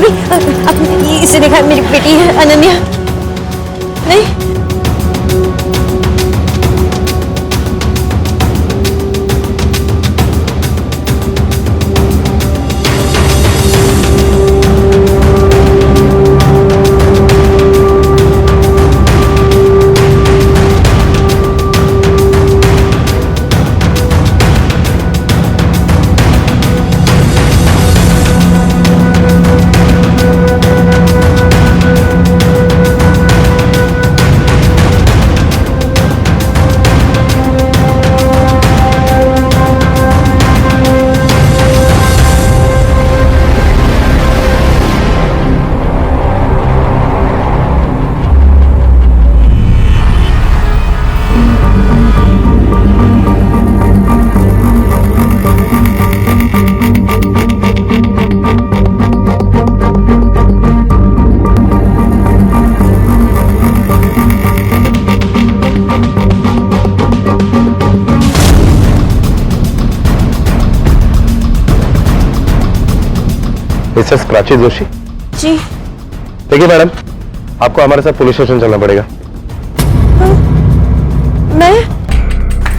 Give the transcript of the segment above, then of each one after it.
भाभी, इसे देखा, मेरी बेटी है अनन्या। नहीं, मिसेस प्राची जोशी। जी। देखिए मैडम, आपको हमारे साथ पुलिस स्टेशन चलना पड़ेगा। मैं?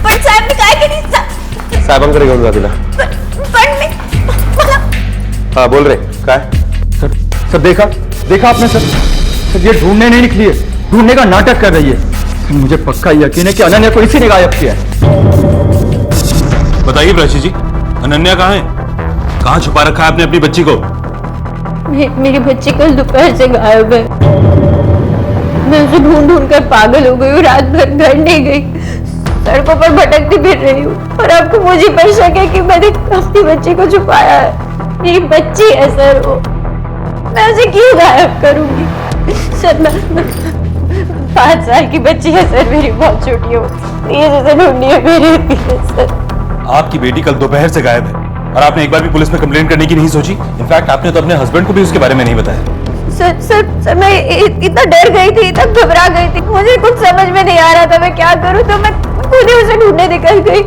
पर साहब ने कहा कि नहीं साहब हम करेंगे दिला। हाँ बोल रहे क्या है? सर देखा आपने सर ये ढूंढने नहीं निकली है, ढूंढने का नाटक कर रही है। मुझे पक्का यकीन है कि अनन्या को इसी ने गायब किया है। बताइए प्राची जी, अनन्या कहाँ है? कहाँ छुपा रखा है आपने अपनी बच्ची को? मेरी बच्ची कल दोपहर से गायब है। मैं उसे ढूंढ कर पागल हो गई हूँ, रात भर घर नहीं गई, सड़कों पर भटकती फिर रही हूँ। और आपको मुझे पर शक है कि मैंने अपनी बच्ची को छुपाया है। मेरी बच्ची है सर वो, मैं उसे क्यों गायब करूंगी? सर मैं 5 साल की बच्ची है सर, मेरी बहुत छोटी हो, ये जैसे ढूंढनी है मेरी सर। आपकी बेटी कल दोपहर से गायब है और आपने एक बार भी पुलिस में कंप्लेंट करने की नहीं सोची? इनफैक्ट आपने तो अपने हस्बैंड को भी उसके बारे में नहीं बताया। सर मैं इतना डर गई थी, इतना घबरा गई थी, मुझे कुछ समझ में नहीं आ रहा था मैं क्या करूं, तो मैं खुद ही उसे ढूंढने निकल गई।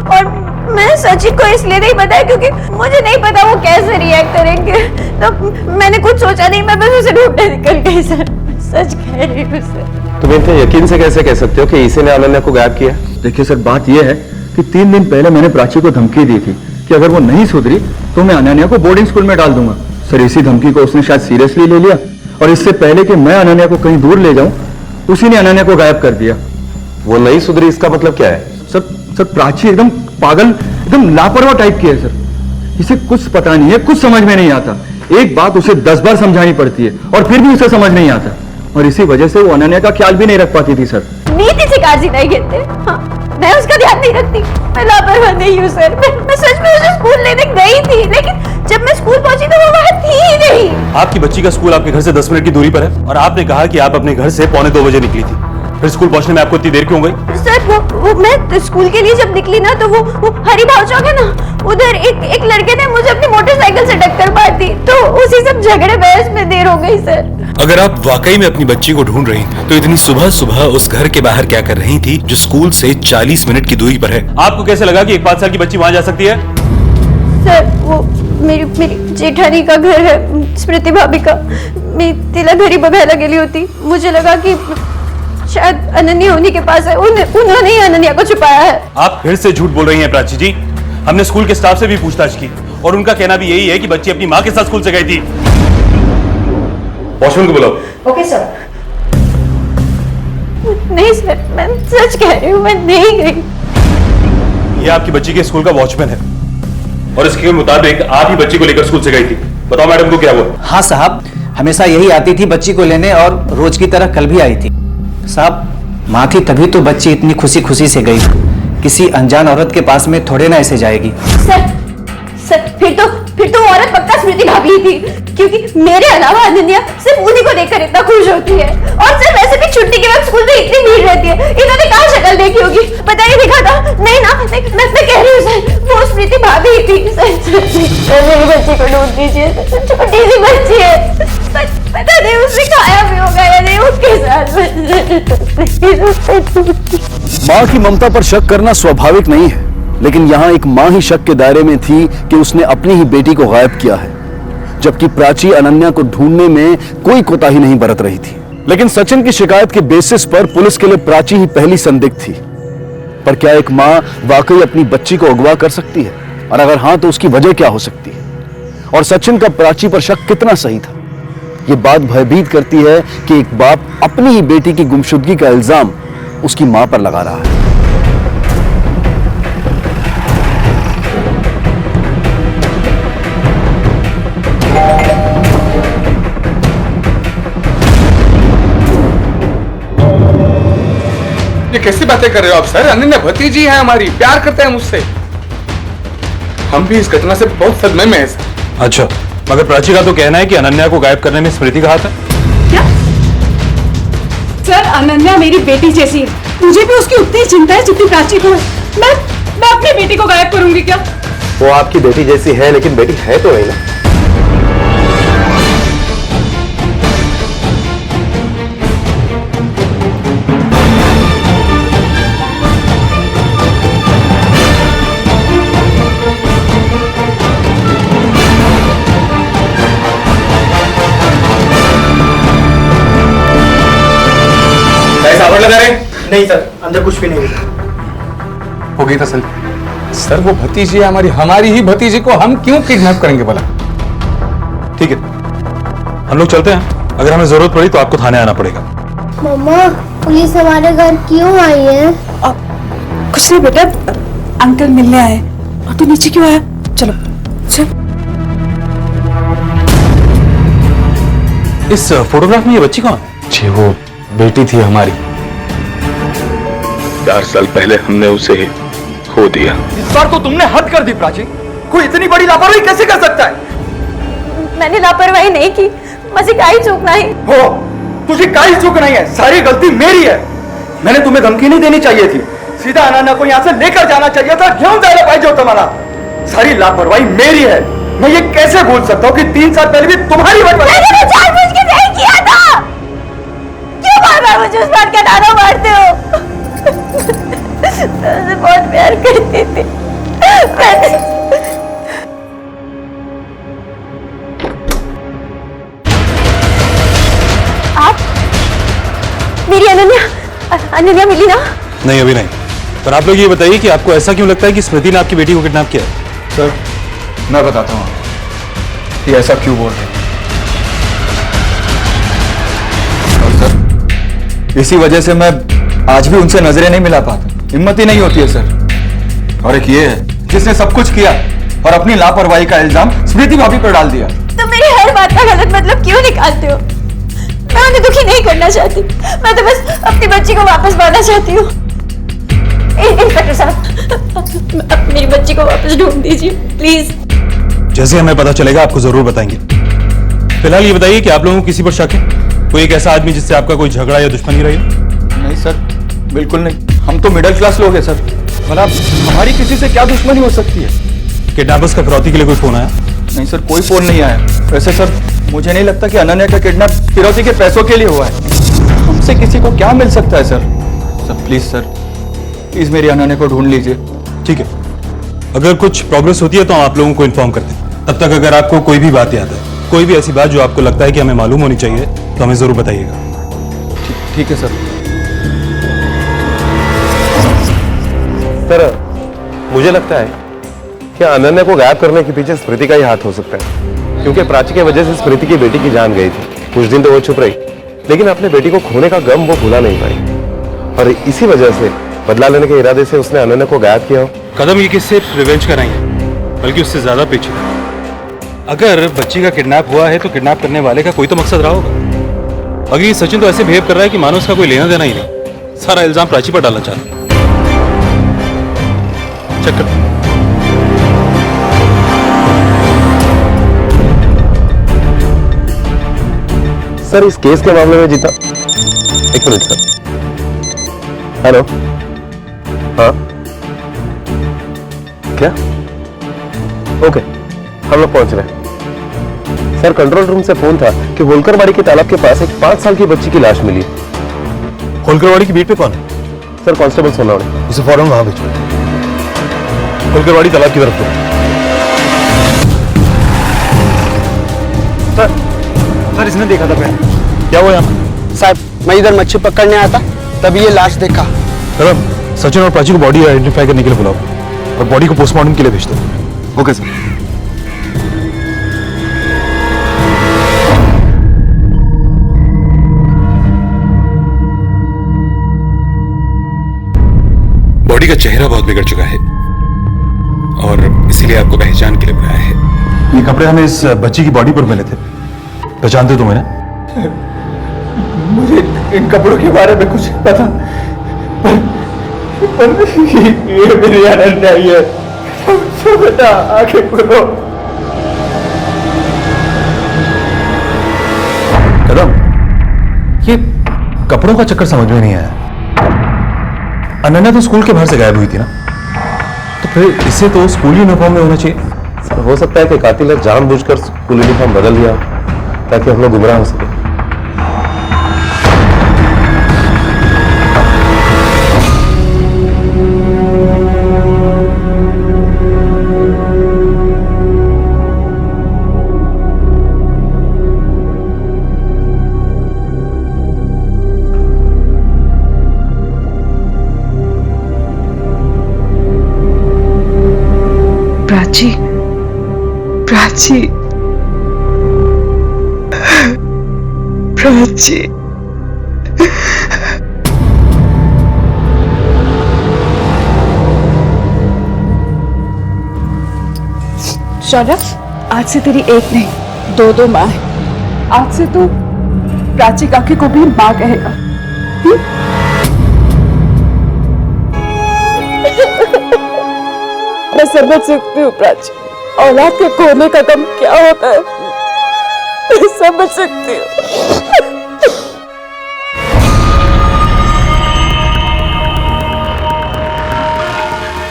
और मैंने सचिन को इसलिए नहीं बताया क्योंकि मुझे नहीं पता वो कैसे रिएक्ट करेंगे, तो मैंने कुछ सोचा नहीं, मैं बस उसे ढूंढने निकल गई सर, सच कह रही हूँ सर। तुम इतने यकीन से कैसे कह सकते हो कि इसी ने अनन्या को गायब किया? देखिए सर, बात यह है कि 3 दिन पहले मैंने प्राची को धमकी दी थी कि अगर वो नहीं सुधरी तो मैं अनन्या को बोर्डिंग स्कूल में डाल दूंगा। सर इसी धमकी को उसने शायद सीरियसली ले लिया और इससे पहले कि मैं अनन्या को कहीं दूर ले जाऊं, उसी ने अनन्या को गायब कर दिया। वो नहीं सुधरी इसका मतलब क्या है? सर प्राची एकदम पागल, एकदम लापरवाह टाइप की है सर। इसे कुछ पता नहीं है, कुछ समझ में नहीं आता। एक बात उसे 10 बार समझानी पड़ती है और फिर भी उसे समझ नहीं आता, और इसी वजह से वो अनन्या का ख्याल भी नहीं रख पाती थी सर। नीति से काजी नहीं कहते। हाँ, मैं उसका ध्यान नहीं रखती, मैं लापरवाह नहीं हूँ सर। मैं सच में उसे स्कूल लेने गई थी, लेकिन जब मैं स्कूल पहुंची तो वो वहाँ थी ही नहीं। आपकी बच्ची का स्कूल आपके घर से 10 मिनट की दूरी पर है और आपने कहा कि आप अपने घर से 1:45 बजे निकली थी। फिर स्कूल पहुंचने में आपको इतनी देर क्यों गई? सर वो मैं स्कूल के लिए जब निकली ना, तो वो हरी भाव चौक है ना, उधर एक लड़के ने मुझे अपनी मोटरसाइकिल से टक्कर मार दी, तो उसी सब झगड़े बहस में देर हो गई सर। अगर आप वाकई में अपनी बच्ची को ढूंढ रही तो इतनी सुबह सुबह उस घर के बाहर क्या कर रही थी जो स्कूल से 40 मिनट की दूरी पर है? आपको कैसे लगा कि एक 5 साल की बच्ची वहां जा सकती है? सर वो मेरी जेठानी का घर है, स्मृति भाभी का। मैं तिला घरी बघायला गेली होती, मुझे लगा कि शायद अनन्या उन्हीं के पास है, उन्होंने ही अनन्या को छुपाया है। आप फिर से झूठ बोल रही हैं प्राची जी। हमने स्कूल के स्टाफ से भी पूछताछ की और उनका कहना भी यही है कि बच्ची अपनी माँ के साथ स्कूल से गई थी। वॉचमैन को बुलाओ। Okay sir. नहीं सर, मैं सच कह रही हूँ, मैं नहीं गई। ये आपकी बच्ची के स्कूल का वॉचमैन है और इसके मुताबिक आप ही बच्ची को लेकर स्कूल से गई थी। बताओ मैडम को क्या हुआ? हाँ साहब, हमेशा यही आती थी बच्ची को लेने और रोज की तरह कल भी आई थी। साहब माँ थी तभी तो बच्ची इतनी खुशी खुशी से गई, किसी अनजान औरत के पास में थोड़े ना ऐसे जाएगी। सर फिर तो औरत पक्का स्मृति भाभी थी, क्योंकि मेरे अलावा अनन्या सिर्फ उन्हीं को देखकर इतना खुश होती है। और सर वैसे भी छुट्टी के वक्त स्कूल में इतनी भीड़ रहती है, इन्होंने कहाँ शक्ल देखी होगी? पता नहीं दिखा था? नहीं ना, मैं कह रही हूँ सर, वो स्मृति भाभी थी। सर मेरी बच्ची को ढूंढ दीजिए, छोटी सी बच्ची है, पता नहीं उसने खाया भी होगा या नहीं उसके साथ। माँ की ममता पर शक करना स्वाभाविक नहीं है, लेकिन यहाँ एक माँ ही शक के दायरे में थी कि उसने अपनी ही बेटी को गायब किया है। जबकि प्राची अनन्या को ढूंढने में कोई कोताही नहीं बरत रही थी। लेकिन सचिन की शिकायत के बेसिस पर पुलिस के लिए प्राची ही पहली संदिग्ध थी। पर क्या एक मां वाकई अपनी बच्ची को अगवा कर सकती है, और अगर हां तो उसकी वजह क्या हो सकती है, और सचिन का प्राची पर शक कितना सही था? यह बात भयभीत करती है कि एक बाप अपनी ही बेटी की गुमशुदगी का इल्जाम उसकी मां पर लगा रहा है। ये कैसी बातें कर रहे हो आप सर? अनन्या भतीजी है हमारी, प्यार करते हैं मुझसे। हम भी इस घटना से बहुत सदमे में हैं सर। अच्छा, मगर प्राची का तो कहना है कि अनन्या को गायब करने में स्मृति का हाथ है। क्या? सर, अनन्या मेरी बेटी जैसी है, मुझे भी उसकी उतनी चिंता है जितनी प्राची को है। मैं अपनी बेटी को गायब करूंगी क्या? वो आपकी बेटी जैसी है, लेकिन बेटी है तो नहीं ना। लगा रहे? नहीं सर, अंदर कुछ भी नहीं है। हो गई तसल्ली। सर वो भतीजी है हमारी, हमारी ही भतीजी को हम क्यों किडनैप करेंगे भला? ठीक है, हम लोग चलते हैं। अगर हमें जरूरत पड़ी तो आपको थाने आना पड़ेगा। मम्मा, पुलिस हमारे घर क्यों आई है? कुछ नहीं बेटा, अंकल मिलने आए। और तू नीचे क्यों आया? चलो चल। इस फोटोग्राफ में ये बच्ची कौन है? जी वो बेटी थी हमारी। 4 साल पहले हमने उसे खो दिया। इस बार तो तुमने हद कर दी प्राची। कोई इतनी बड़ी लापरवाही कैसे कर सकता है? मैंने लापरवाही नहीं की, मुझे काही चूक नहीं। हो, तुझे काही चूक नहीं है, सारी गलती मेरी है। मैंने तुम्हें धमकी नहीं देनी चाहिए थी, सीधा अनन्या को यहाँ से लेकर जाना चाहिए था। क्यों जाना पाहिजे होता मला? सारी लापरवाही मेरी है। मैं ये कैसे भूल सकता हूँ कि 3 साल पहले भी तुम्हारी वजह मैंने जानबूझ के नहीं किया था। क्यों बार-बार मुझे उस बात का ताना मारते हो? मैं उसे बहुत प्यार करती थी। आप मेरी अनन्या मिली ना? नहीं, अभी नहीं। पर आप लोग ये बताइए कि आपको ऐसा क्यों लगता है कि स्मृति ने आपकी बेटी को किडनैप किया? सर, मैं बताता हूँ कि ऐसा क्यों बोल रहे हैं। और सर, इसी वजह से मैं आज भी उनसे नजरें नहीं मिला पाता, हिम्मत ही नहीं होती है सर। और एक ये है जिसने सब कुछ किया और अपनी लापरवाही का इल्जाम स्मृति भाभी पर डाल दिया। तुम मेरी हर बात का गलत मतलब क्यों निकालते हो? मैं उन्हें दुखी नहीं करना चाहती, मैं तो बस अपनी बच्ची को वापस पाना चाहती हूँ। इंस्पेक्टर साहब, मेरी बच्ची को वापस ढूंढ दीजिए प्लीज। जैसे हमें पता चलेगा आपको जरूर बताएंगे। फिलहाल ये बताइए कि आप लोगों को किसी पर शक है? कोई एक ऐसा आदमी जिससे आपका कोई झगड़ा या दुश्मनी रही? नहीं सर, बिल्कुल नहीं। हम तो मिडिल क्लास लोग हैं सर। मतलब हमारी किसी से क्या दुश्मनी हो सकती है? किडनैपर्स का फिरौती के लिए कोई फोन आया? नहीं सर, कोई फोन नहीं आया। वैसे सर, मुझे नहीं लगता कि अनन्या का किडनैप फिरौती के पैसों के लिए हुआ है। हमसे किसी को क्या मिल सकता है sir? Sir please sir, please मेरी अनन्या को ढूंढ लीजिए। ठीक है, अगर कुछ प्रोग्रेस होती है तो हम आप लोगों को इन्फॉर्म करते हैं। तब तक अगर आपको कोई भी बात याद है, कोई भी ऐसी बात जो आपको लगता है कि हमें मालूम होनी चाहिए, तो हमें जरूर बताइएगा। ठीक है सर। सर, मुझे लगता है कि अनन्या को गायब करने के पीछे स्मृति का ही हाथ हो सकता है, क्योंकि प्राची की वजह से स्मृति की बेटी की जान गई थी। कुछ दिन तो वो चुप रही, लेकिन अपने बेटी को खोने का गम वो भुला नहीं पाई, और इसी वजह से बदला लेने के इरादे से उसने अनन्या को गायब किया हो। कदम ये कि सिर्फ रिवेंज का नहीं है, बल्कि उससे ज्यादा पेचीदा। अगर बच्ची का किडनैप हुआ है तो किडनैप करने वाले का कोई तो मकसद रहा होगा। अगर ये सचिन तो ऐसे बिहेव कर रहा है कि मानो उसका कोई लेना देना ही नहीं, सारा इल्जाम प्राची पर डालना चाहता है। चक्कर सर, इस केस के मामले में जीता। एक मिनट सर। हेलो, हाँ क्या? ओके, हम लोग पहुंच रहे हैं। सर, कंट्रोल रूम से फोन था कि होलकरवाड़ी के तालाब के पास एक 5 साल की बच्ची की लाश मिली। होलकरवाड़ी की बीट पे कौन है? Sir, constable Sonawade. उसे फौरन वहां भेजो, होलकरवाड़ी तालाब की तरफ। सर इसने देखा था पहले। क्या हुआ यहाँ? साहब मैं इधर मच्छी पकड़ने आया था, तभी ये लाश देखा। कदम, सचिन और प्राची को बॉडी आइडेंटिफाई करने के लिए बुलाओ और बॉडी को पोस्टमार्टम के लिए भेज दो। Okay sir. बॉडी का चेहरा बहुत बिगड़ चुका है और इसीलिए आपको पहचान के लिए बुलाया है। ये कपड़े हमें इस बच्ची की बॉडी पर मिले थे, पहचानते हो तुम इन्हें? मुझे इन कपड़ों के बारे में कुछ पता, पर ये मेरी अनन्या ही है। तो बेटा आगे बोलो। कदम, ये कपड़ों का चक्कर समझ में नहीं आया। अनन्या तो स्कूल के बाहर से गायब हुई थी ना, तो फिर इसे तो स्कूल यूनिफॉर्म में होना चाहिए। सर हो सकता है कि कातिल ने जानबूझकर स्कूल यूनिफॉर्म बदल दिया ताकि हम लोग गुमराह हो सके। प्राची, प्राची, प्राची। शौरभ, आज से तेरी एक नहीं दो माँ है। आज से तू प्राची काकी को भी माँ कहेगा। मैं समझ सकती हूँ प्राची, औलाद के खोने का गम क्या होता है। मैं समझ सकती हूँ।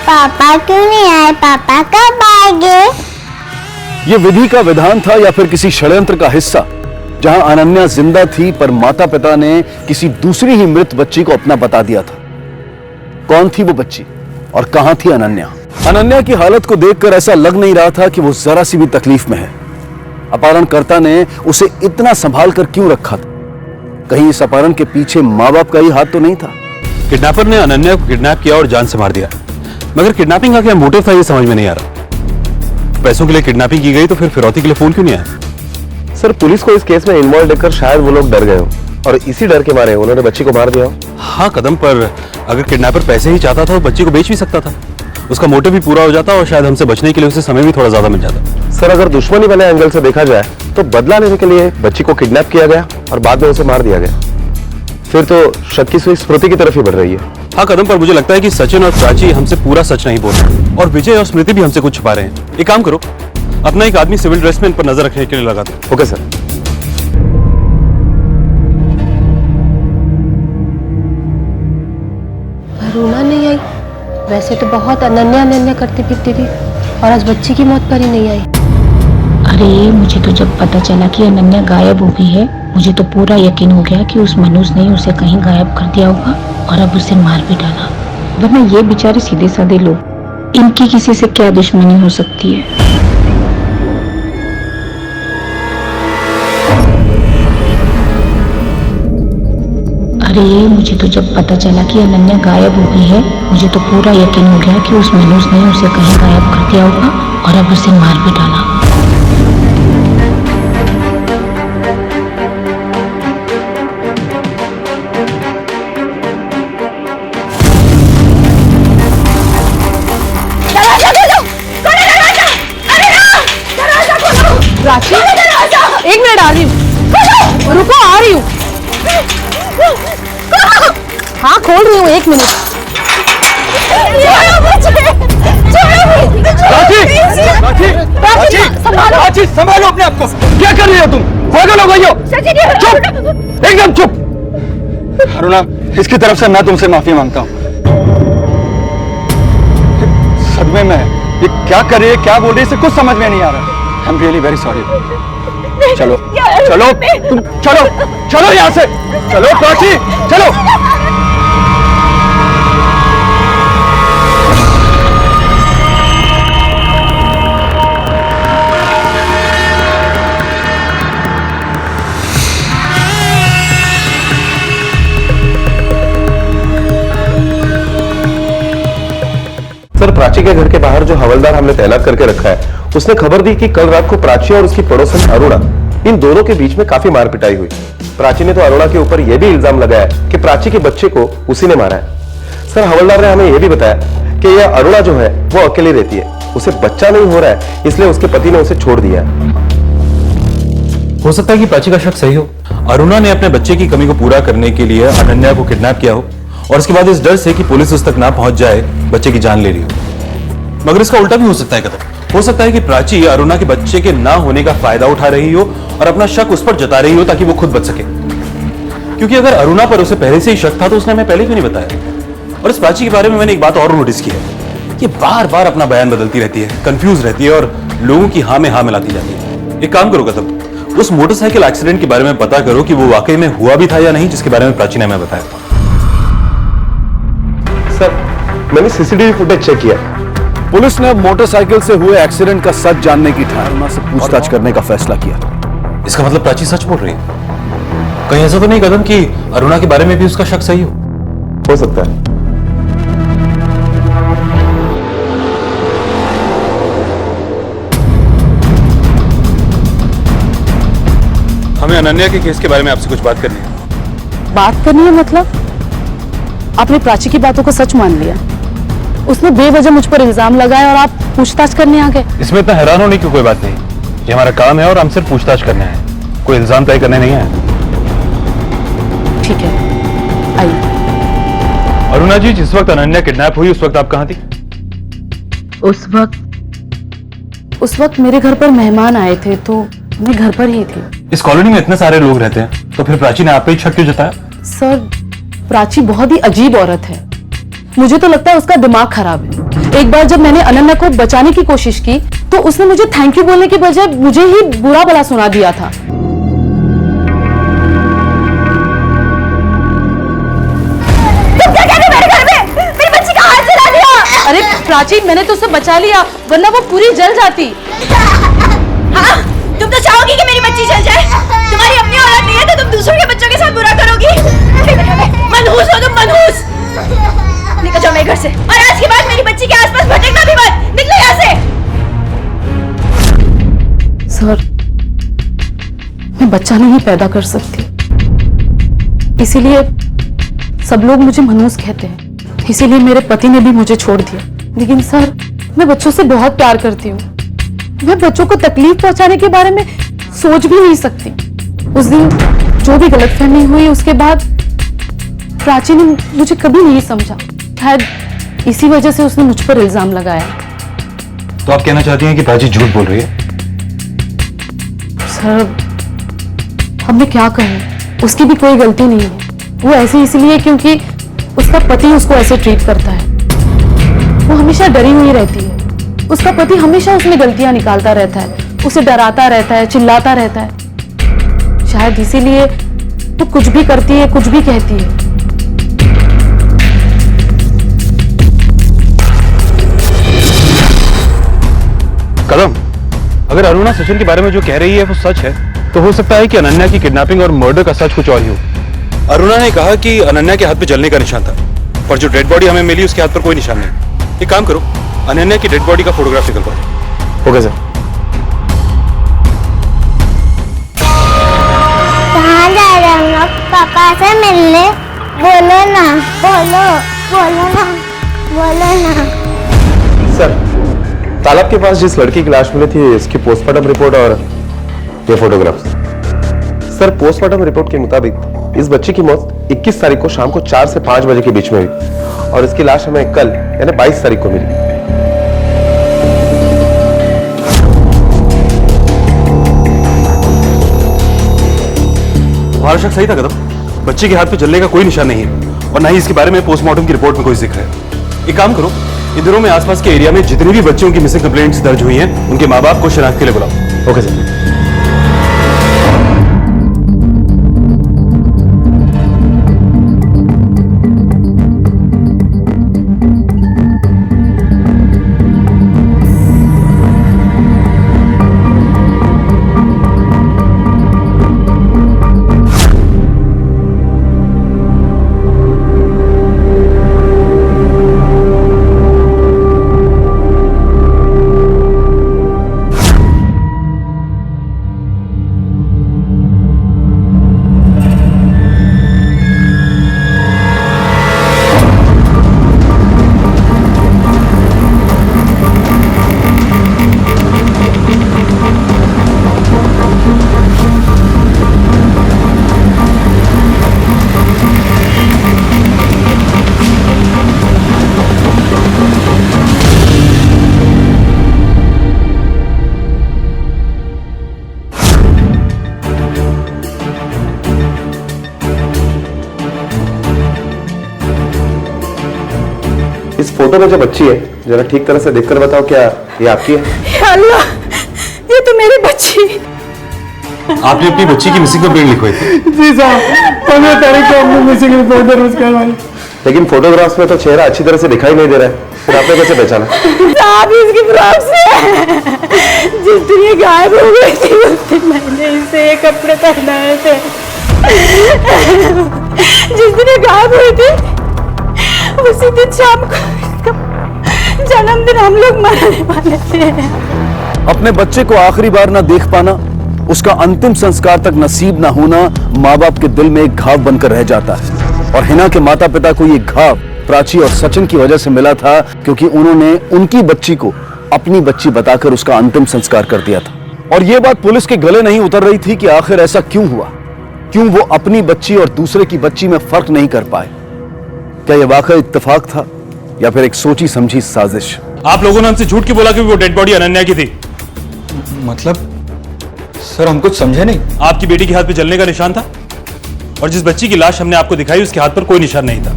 पापा क्यों नहीं आए? पापा कब आएंगे? ये विधि का विधान था या फिर किसी षड्यंत्र का हिस्सा, जहां अनन्या जिंदा थी पर माता पिता ने किसी दूसरी ही मृत बच्ची को अपना बता दिया था। कौन थी वो बच्ची और कहां थी अनन्या? अनन्या की हालत को देखकर ऐसा लग नहीं रहा था कि वो जरा सी भी तकलीफ में है। अपहरणकर्ता ने उसे इतना संभाल कर क्यों रखा था? कहीं इस अपहरण के पीछे माँ बाप का ही हाथ तो नहीं था? किडनैपर ने अनन्या को किडनैप किया और जान से मार दिया, मगर किडनैपिंग का क्या मोटिव था ये समझ में नहीं आ रहा। पैसों के लिए किडनैपिंग की गई तो फिर फिरौती के लिए फोन क्यों नहीं आया? सर पुलिस को इस केस में इन्वॉल्व देखकर शायद वो लोग डर गए हो और इसी डर के मारे उन्होंने बच्ची को मार दिया हो। हाँ कदम, पर अगर किडनैपर पैसे ही चाहता था तो बच्ची को बेच भी सकता था। उसका मोटिव भी पूरा हो जाता और शायद हमसे बचने के लिए उसे समय भी थोड़ा ज्यादा मिल जाता। सर अगर दुश्मनी वाले एंगल से देखा जाए तो बदला लेने के लिए बच्ची को किडनैप किया गया और बाद में उसे मार दिया गया, फिर तो शक की सुई स्मृति की तरफ ही बढ़ रही है। हाँ कदम, पर मुझे लगता है कि सचिन और प्राची हमसे पूरा सच नहीं बोल रहे और विजय और स्मृति भी हमसे कुछ छुपा रहे हैं। एक काम करो, अपना एक आदमी सिविल ड्रेस में इन पर नजर रखने के लिए लगा दो। Okay sir. अरुणा नहीं आई? वैसे तो बहुत अनन्या अनन्या करती फिरती थी और आज बच्ची की मौत पर ही नहीं आई। अरे मुझे तो जब पता चला कि अनन्या गायब हो गई है, मुझे तो पूरा यकीन हो गया कि उस मनुष्य ने उसे कहीं गायब कर दिया होगा और अब उसे मार भी डाला। वरना ये बेचारे सीधे साधे लोग, इनकी किसी से क्या दुश्मनी हो सकती है? अरे मुझे तो जब पता चला कि अनन्या गायब हो गई है, मुझे तो पूरा यकीन हो गया कि उस मनुष्य ने उसे कहीं गायब कर दिया होगा और अब उसे मार भी डाला। प्राची, एक मिनट आ रही हूँ। रुको, आ रही हूँ। हाँ खोल रही हूँ, एक मिनट। प्राची संभालो अपने आप को। क्या कर रही हो तुम? पागल हो गई हो? चुप, एकदम चुप। अरुणा, इसकी तरफ से मैं तुमसे माफी मांगता हूँ। सदमे में है। ये क्या कर रही है, क्या बोल रही है, इसे कुछ समझ में नहीं आ रहा। I am really very sorry. चलो चलो तुम चलो चलो यहाँ से, चलो प्राची चलो। प्राची के घर के बाहर जो हवलदार हमने तैनात करके रखा है, उसने खबर दी कि कल रात को प्राची और उसकी पड़ोसन अरुणा, इन दोनों के बीच में काफी मारपिटाई हुई। प्राची ने तो अरुणा के ऊपर यह भी इल्जाम लगाया कि प्राची के बच्चे को उसी ने मारा है। सर, हवलदार ने हमें यह भी बताया कि यह अरुणा जो है वो अकेली रहती है, उसे बच्चा नहीं हो रहा है, इसलिए उसके पति ने उसे छोड़ दिया है। हो सकता है कि प्राची का शक सही हो। अरुणा ने अपने बच्चे की कमी को पूरा करने के लिए अनन्या को किडनैप किया हो और उसके बाद इस डर से कि पुलिस उस तक ना पहुंच जाए बच्चे की जान ले रही हो। मगर इसका उल्टा भी हो सकता है कदम। हो सकता है कि प्राची अरुणा के बच्चे के ना होने का फायदा उठा रही हो और अपना शक उस पर जता रही हो ताकि वो खुद बच सके। क्योंकि अगर अरुणा पर उसे पहले से ही शक था तो उसने हमें पहले क्यों नहीं बताया। और इस प्राची के बारे में मैंने एक बात और नोटिस की है, ये बार बार अपना बयान बदलती रहती है, कंफ्यूज रहती है और लोगों की हाँ में हाँ मिलाती जाती है। एक काम करो कदम, उस मोटरसाइकिल एक्सीडेंट के बारे में पता करो कि वो वाकई में हुआ भी था या नहीं, जिसके बारे में प्राची ने हमें बताया था। सर, मैंने सीसीटीवी फुटेज चेक किया। पुलिस ने मोटरसाइकिल से हुए एक्सीडेंट का सच जानने की ठान से पूछताछ करने का फैसला किया। इसका मतलब प्राची सच बोल रही है। कहीं ऐसा तो नहीं कदम कि अरुणा के बारे में भी उसका शक सही हो सकता है। हमें अनन्या के केस के बारे में आपसे कुछ बात करनी है। बात करनी है मतलब? आपने प्राची की बातों को सच मान लिया? उसने बेवजह मुझ पर इल्जाम लगाया और आप पूछताछ करने आ गए? इसमें इतना हैरान होने की कोई बात नहीं, ये हमारा काम है और हम सिर्फ पूछताछ करने आए, कोई इल्जाम तय करने नहीं आए। ठीक है, आइए। अरुणा जी, जिस वक्त अनन्या किडनैप हुई उस वक्त आप कहां थी? उस वक्त मेरे घर पर मेहमान आए थे तो मैं घर पर ही थी। इस कॉलोनी में इतने सारे लोग रहते हैं तो फिर प्राची ने आप पे ही शक क्यों जताया? सर, प्राची बहुत ही अजीब औरत है। मुझे तो लगता है उसका दिमाग खराब है। एक बार जब मैंने अनन्या को बचाने की कोशिश की तो उसने मुझे थैंक यू बोलने की बजाय मुझे ही बुरा भला सुना दिया था। तुम क्या कर रहे हो मेरे घर में? मेरी बच्ची का हाथ जला दिया। अरे प्राची, मैंने तो उसे बचा लिया, वरना वो पूरी जल जाती। हाँ, तुम तो चाहोगी कि मेरी बच्ची जल जाए। तुम्हारी अपनी औलाद नहीं है तो तुम दूसरों के बच्चों के साथ बुरा करोगी। मनहूस हो तुम, मनहूस। निकल जाओ मेरे घर से, और आज के बाद मेरी बच्ची के आसपास भटकना भी मत। निकलो यहाँ से। सर, मैं बच्चा नहीं पैदा कर सकती, इसीलिए सब लोग मुझे मनहूस कहते हैं। इसीलिए मेरे पति ने भी मुझे छोड़ दिया। लेकिन सर, मैं बच्चों से बहुत प्यार करती हूँ। मैं बच्चों को तकलीफ पहुंचाने के बारे में सोच भी नहीं सकती। उस दिन जो भी गलतफहमी हुई उसके बाद प्राची ने मुझे कभी नहीं समझा। शायद इसी वजह से उसने मुझ पर इल्जाम लगाया। तो आप कहना चाहती हैं कि प्राची झूठ बोल रही है? सर, अब मैं क्या कहूँ, उसकी भी कोई गलती नहीं है। वो ऐसे इसलिए क्योंकि उसका पति उसको ऐसे ट्रीट करता है। वो हमेशा डरी हुई रहती है। उसका पति हमेशा उसमें गलतियां निकालता रहता है, उसे डराता रहता है, चिल्लाता रहता है। शायद इसीलिए वो कुछ भी करती है, कुछ भी कहती है। कदम, अगर अरुणा सचिन के बारे में जो कह रही है वो सच है तो हो सकता है कि अनन्या की किडनैपिंग और मर्डर का सच कुछ और ही हो। अरुणा ने कहा कि अनन्या के हाथ पे जलने का निशान था, पर जो डेड बॉडी हमें मिली उसके हाथ पर कोई निशान नहीं। एक काम करो, अनन्या की डेड बॉडी का फोटोग्राफ निकलवाओ। Okay sir. कहाँ जा रहे हो लोग? पापा से मिलने। बोलो ना, बोलो ना। सर, तालाब के पास जिस लड़की की लाश मिली थी इसकी पोस्टमार्टम रिपोर्ट और ये फोटोग्राफ्स। सर, पोस्टमार्टम रिपोर्ट के मुताबिक इस बच्ची की मौत 21 तारीख को शाम को 4 से 5 बजे के बीच में हुई और इसकी लाश हमें कल यानी 22 तारीख को मिली। तुम्हारा शक सही था कदम, बच्चे के हाथ पे जलने का कोई निशान नहीं है और ना ही इसके बारे में पोस्टमार्टम की रिपोर्ट में कोई जिक्र है। एक काम करो, इन दिनों में आसपास के एरिया में जितने भी बच्चों की मिसिंग कंप्लेंट्स दर्ज हुई हैं उनके माँ बाप को शिनाख्त के लिए बुलाओ। Okay sir. इस फोटो में जो बच्ची है, जरा ठीक तरह से देखकर बताओ, क्या ये आपकी है? या अल्लाह, ये तो मेरी बच्ची। आपने अपनी बच्ची की मिसिंग कंप्लेंट लिखवाई थी? जी साहब, 15 तारीख को हमने मिसिंग रिपोर्ट दर्ज करवाई। लेकिन फोटोग्राफ्स में तो चेहरा अच्छी तरह से दिखाई नहीं दे रहा है, फिर आपने कैसे पहचाना? साहब इसकी फ्रॉक से जिस दिन ये गायब हो गई थी उस दिन मैंने इसे ये कपड़े पहनाए थे। जिस दिन ये गायब हुई थी उसी दिन शाम को इसका जन्मदिन हम लोग मनाने वाले थे। अपने बच्चे को आखिरी बार ना देख पाना, उसका अंतिम संस्कार तक नसीब ना होना माँ बाप के दिल में एक घाव बनकर रह जाता है। और हिना के माता पिता को ये घाव प्राची और सचिन की वजह से मिला था, क्योंकि उन्होंने उनकी बच्ची को अपनी बच्ची बताकर उसका अंतिम संस्कार कर दिया था। और यह बात पुलिस के गले नहीं उतर रही थी कि आखिर ऐसा क्यों हुआ, क्यों वो अपनी बच्ची और दूसरे की बच्ची में फर्क नहीं कर पाए। क्या यह वाकई इत्तेफाक था या फिर एक सोची समझी साजिश? आप लोगों ने हमसे झूठ क्यों बोला कि वो डेड बॉडी अनन्या की थी? मतलब सर हम कुछ समझे नहीं। आपकी बेटी के हाथ पे जलने का निशान था और जिस बच्ची की लाश हमने आपको दिखाई उसके हाथ पर कोई निशान नहीं था।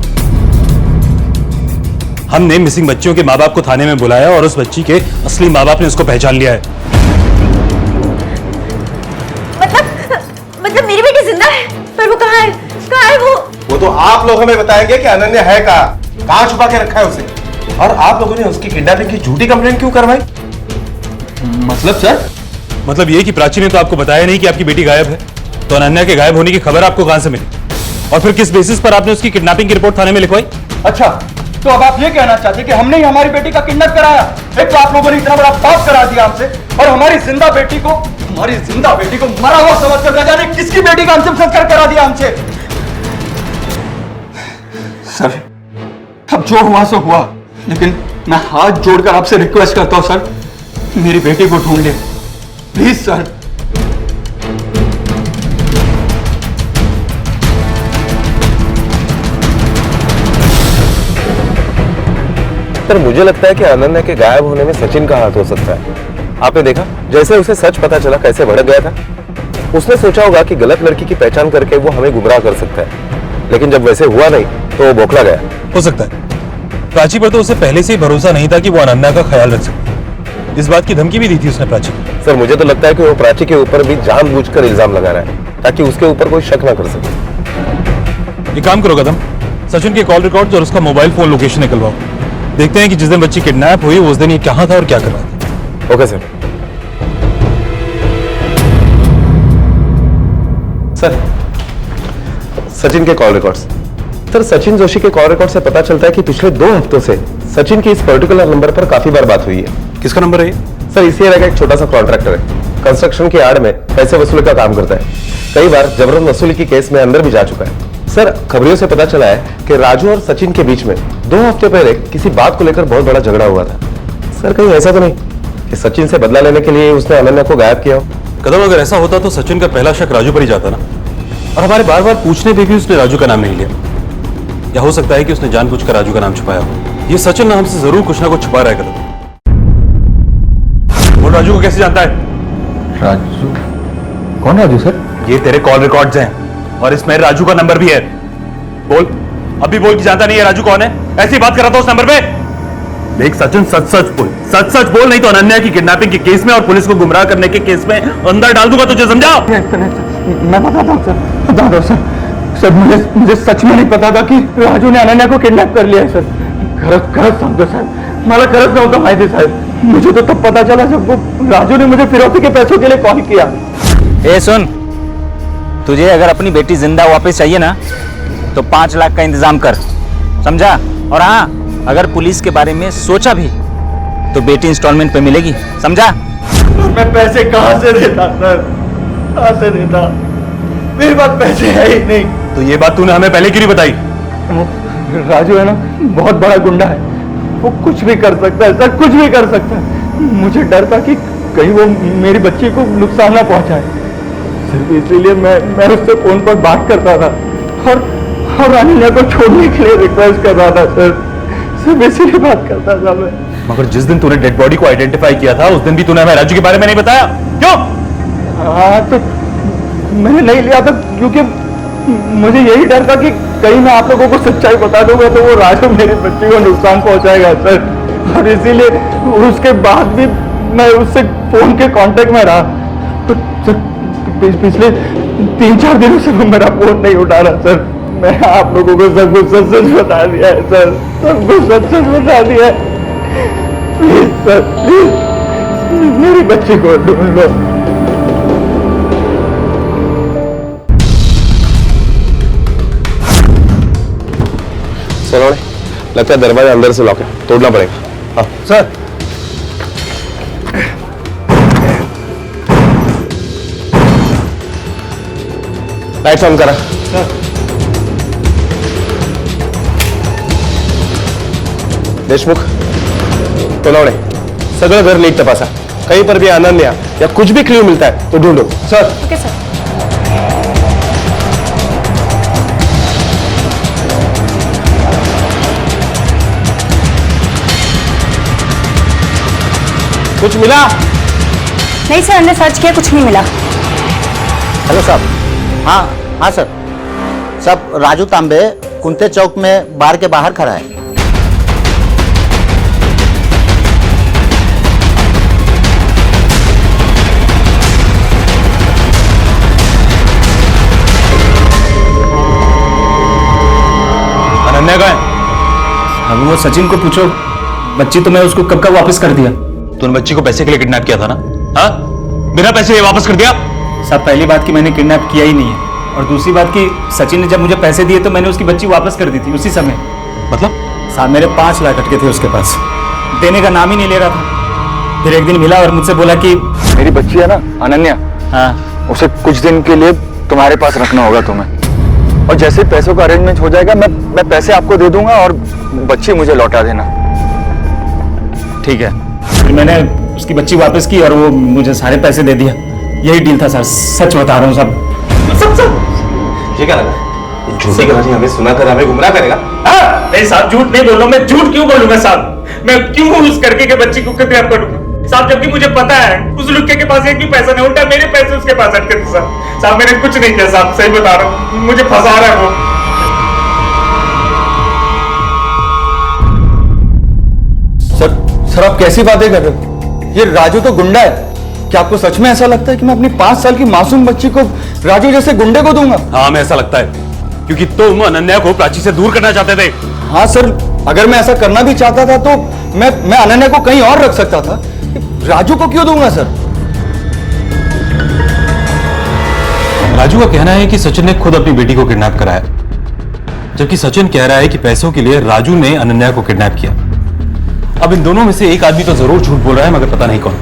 हमने मिसिंग बच्चियों के माँ बाप को थाने में बुलाया और उस बच्ची के असली माँ बाप ने उसको पहचान लिया है। मतलब मेरी बेटी जिंदा है, पर वो कहाँ है? कहाँ है वो? वो तो आप लोग हमें बताएंगे कि अनन्या है कहाँ छुपा के रखा है उसे। और आप लोगों ने उसकी किडनैपिंग की झूठी कंप्लेंट क्यों करवाई? मतलब सर? मतलब ये कि प्राची ने तो आपको बताया नहीं कि आपकी बेटी गायब है, तो अनन्या के गायब होने की खबर आपको कहां से मिली और फिर किस बेसिस पर आपने उसकी किडनैपिंग की रिपोर्ट थाने में लिखवाई? अच्छा, तो अब आप ये कहना चाहते कि हमने ही हमारी बेटी का किडनैप कराया? एक तो आप लोगों ने इतना बड़ा पाप करा दिया हमसे, और हमारी जिंदा बेटी को मरा हुआ समझकर न जाने किसकी बेटी का अंतिम संस्कार करा दिया हमसे। सर, अब जो हुआ सो हुआ, लेकिन मैं हाथ जोड़कर आपसे रिक्वेस्ट करता हूं सर, मेरी बेटी को ढूंढ ले प्लीज सर। सर मुझे लगता है कि अनन्या के गायब होने में सचिन का हाथ हो सकता है। आपने देखा जैसे उसे सच पता चला कैसे भड़क गया था। उसने सोचा होगा कि गलत लड़की की पहचान करके वो हमें गुमराह कर सकता है, लेकिन जब वैसे हुआ नहीं तो वो बौखला गया। हो सकता है प्राची पर तो उसे पहले से ही भरोसा नहीं था कि वो अनन्या का ख्याल रख सकती। इस बात की धमकी भी दी थी उसने प्राची को। सर मुझे तो लगता है कि वो प्राची के ऊपर भी जानबूझकर इल्जाम लगा रहा है ताकि उसके ऊपर कोई शक ना कर सके। एक काम करो कदम, सचिन के कॉल रिकॉर्ड्स और उसका मोबाइल फोन लोकेशन निकलवाओ। देखते हैं कि जिस दिन बच्ची किडनैप हुई उस दिन ये कहां था और क्या कर रहा था। Okay sir. सर सचिन के call records. Sir Sachin Joshi के कॉल रिकॉर्ड से पता चलता है कि पिछले 2 हफ्तों से सचिन की इस पर्टिकुलर नंबर पर काफी बार बात हुई है। किसका नंबर है ये? सर इसी एरिया का एक छोटा सा कॉन्ट्रैक्टर है, कंस्ट्रक्शन की आड़ में पैसे वसूली का काम करता है। कई बार जबरन वसूली की केस में अंदर भी जा चुका है। सर खबरों से पता चला है कि राजू और सचिन के बीच में 2 हफ्ते पहले किसी बात को लेकर बहुत बड़ा झगड़ा हुआ था। सर कहीं ऐसा तो नहीं कि सचिन से बदला लेने के लिए उसने अनन्या को गायब किया हो? कदम अगर ऐसा होता तो सचिन का पहला शक राजू पर ही जाता ना, और हमारे बार बार पूछने पे भी उसने राजू का नाम नहीं लिया। या हो सकता है कि उसने जानबूझकर राजू का नाम छुपाया हो। ये सचिन ना हमसे जरूर कुछ ना कुछ छुपा रहा है। कदम वो राजू को कैसे जानता है? राजू? कौन राजू सर? ये तेरे कॉल रिकॉर्ड्स हैं और इसमें राजू का नंबर भी है। बोल, अभी बोल कि जानता नहीं है राजू कौन है? ऐसी बात कर रहा था उस नंबर पे। देख सचिन, सच सच बोल, नहीं तो अनन्या की किडनैपिंग के केस में और पुलिस को गुमराह करने के केस में अंदर डाल दूंगा तुझे, समझा? मैं बताता हूँ सर। सर मुझे सच में नहीं पता था कि राजू ने अनन्या को किडनैप कर लिया है सर। खरंच सांगतो साहेब, मला खरंच नव्हतं माहिती साहेब। मुझे तो तब पता चला जब वो राजू ने मुझे फिरौती के पैसों के लिए कॉल किया। ए सुन, तुझे अगर अपनी बेटी जिंदा वापस चाहिए ना तो 5 लाख का इंतजाम कर, समझा? और हाँ, अगर पुलिस के बारे में सोचा भी तो बेटी इंस्टॉलमेंट पे मिलेगी, समझा? मैं पैसे कहाँ से देता सर? कहाँ से देता? मेरे पास पैसे है ही नहीं। तो ये बात तूने हमें पहले क्यों नहीं बताई? राजू है ना, बहुत बड़ा गुंडा है, वो कुछ भी कर सकता है सर, कुछ भी कर सकता है। मुझे डर था कि कहीं वो मेरी बच्ची को नुकसान ना पहुंचाए, सिर्फ इसीलिए मैं उससे फोन पर बात करता था और अनन्या को छोड़ने के लिए रिक्वेस्ट कर रहा था सर। सिर्फ इसीलिए बात करता था मैं। मगर जिस दिन तूने डेड बॉडी को आइडेंटिफाई किया था उस दिन भी तूने हमें राजू के बारे में नहीं बताया, क्यों? हाँ तो मैंने नहीं लिया था क्योंकि मुझे यही डर था कि कहीं मैं आप लोगों को सच्चाई बता दूंगा तो वो राजू मेरी बच्ची को नुकसान पहुंचाएगा सर, और इसीलिए उसके बाद भी मैं उससे फोन के कांटेक्ट में रहा। तो सर पिछले 3-4 दिनों से वो मेरा फोन नहीं उठा रहा सर। मैं आप लोगों को सब कुछ सच बता दिया है सर, सब कुछ सच बता दिया है। प्लीज सर, प्लीज मेरी बच्ची को ढूंढ लो। सलोने, लगता है दरवाजा अंदर से लॉक है, तोड़ना पड़ेगा। हाँ सर लाइट्स ऑन करा। देशमुख, तोलावड़े, सगळं घर नीट तपासा, कहीं पर भी अनन्या या कुछ भी क्ल्यू मिलता है तो ढूंढो। Sir okay sir. कुछ मिला? नहीं सर, हमने सर्च किया, कुछ नहीं मिला। हेलो साहब। हाँ हाँ सर, सब राजू तांबे कुंते चौक में बार के बाहर खड़ा है। अनन्या कहाँ है? अब वो सचिन को पूछो, बच्ची तो मैं उसको कब का वापस कर दिया। तूने बच्ची को पैसे के लिए किडनैप किया था ना? हाँ, बिना पैसे ये वापस कर दिया? साहब पहली बात कि मैंने किडनैप किया ही नहीं है, और दूसरी बात कि सचिन ने जब मुझे पैसे दिए तो मैंने उसकी बच्ची वापस कर दी थी उसी समय। मतलब? साहब मेरे 5 लाख अटके थे उसके पास, देने का नाम ही नहीं ले रहा था। फिर एक दिन मिला और मुझसे बोला कि मेरी बच्ची है ना अनन्या, हाँ उसे कुछ दिन के लिए तुम्हारे पास रखना होगा तुम्हें, और जैसे पैसों का अरेंजमेंट हो जाएगा मैं पैसे आपको दे दूंगा और बच्ची मुझे लौटा देना। ठीक है। फिर मैंने उसकी बच्ची वापस की और वो मुझे सारे पैसे दे दिया। यही डील था सर, सच बता रहा हूँ सब। ये क्या लगा? झूठी कहानी हमें सुनाकर हमें गुमराह करेगा? नहीं साहब, झूठ नहीं बोल रहा, मैं झूठ क्यों बोलूंगा साहब? मैं क्यों उस करके के बच्ची को किडनैप करूंगा साहब, जबकि मुझे पता है उस लुक्के के पास एक भी पैसा नहीं, उल्टा मेरे पैसे उसके पास अटके थे साहब। साहब मैंने कुछ नहीं किया साहब, सही बता रहा हूँ, मुझे फंसा रहा है वो। सर आप कैसी बातें कर रहे हो? ये राजू तो गुंडा है। क्या आपको सच में ऐसा लगता है कि मैं अपनी 5 साल की मासूम बच्ची को राजू जैसे गुंडे को दूंगा? हाँ, हमें ऐसा लगता है, क्योंकि तुम अनन्या को प्राची से दूर करना चाहते थे। हाँ सर, अगर मैं ऐसा करना भी चाहता था तो मैं अनन्या को कहीं और रख सकता था, राजू को क्यों दूंगा सर? राजू का कहना है कि सचिन ने खुद अपनी बेटी को किडनैप कराया, जबकि सचिन कह रहा है कि पैसों के लिए राजू ने अनन्या को किडनैप किया। अब इन दोनों में से एक आदमी तो जरूर झूठ बोल रहा है, मगर पता नहीं कौन।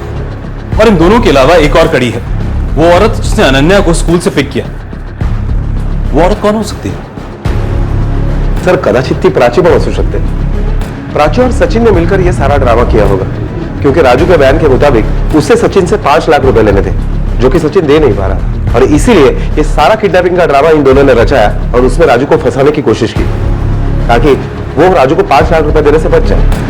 और इन दोनों के अलावा एक और कड़ी है, वो औरत जिसने अनन्या को स्कूल से पिक किया। वो औरत कौन हो सकती है? सर कदाचित ती प्राची पण असू शकते। प्राची और सचिन ने मिलकर यह सारा ड्रामा किया होगा, क्योंकि राजू के बयान के मुताबिक उससे सचिन से 5 लाख रुपए लेने थे, जो कि सचिन दे नहीं पा रहा था, और इसीलिए ये सारा किडनैपिंग का ड्रामा इन दोनों ने रचाया और उसमें राजू को फंसाने की कोशिश की, ताकि वो राजू को 5 लाख रुपए देने से बच जाए।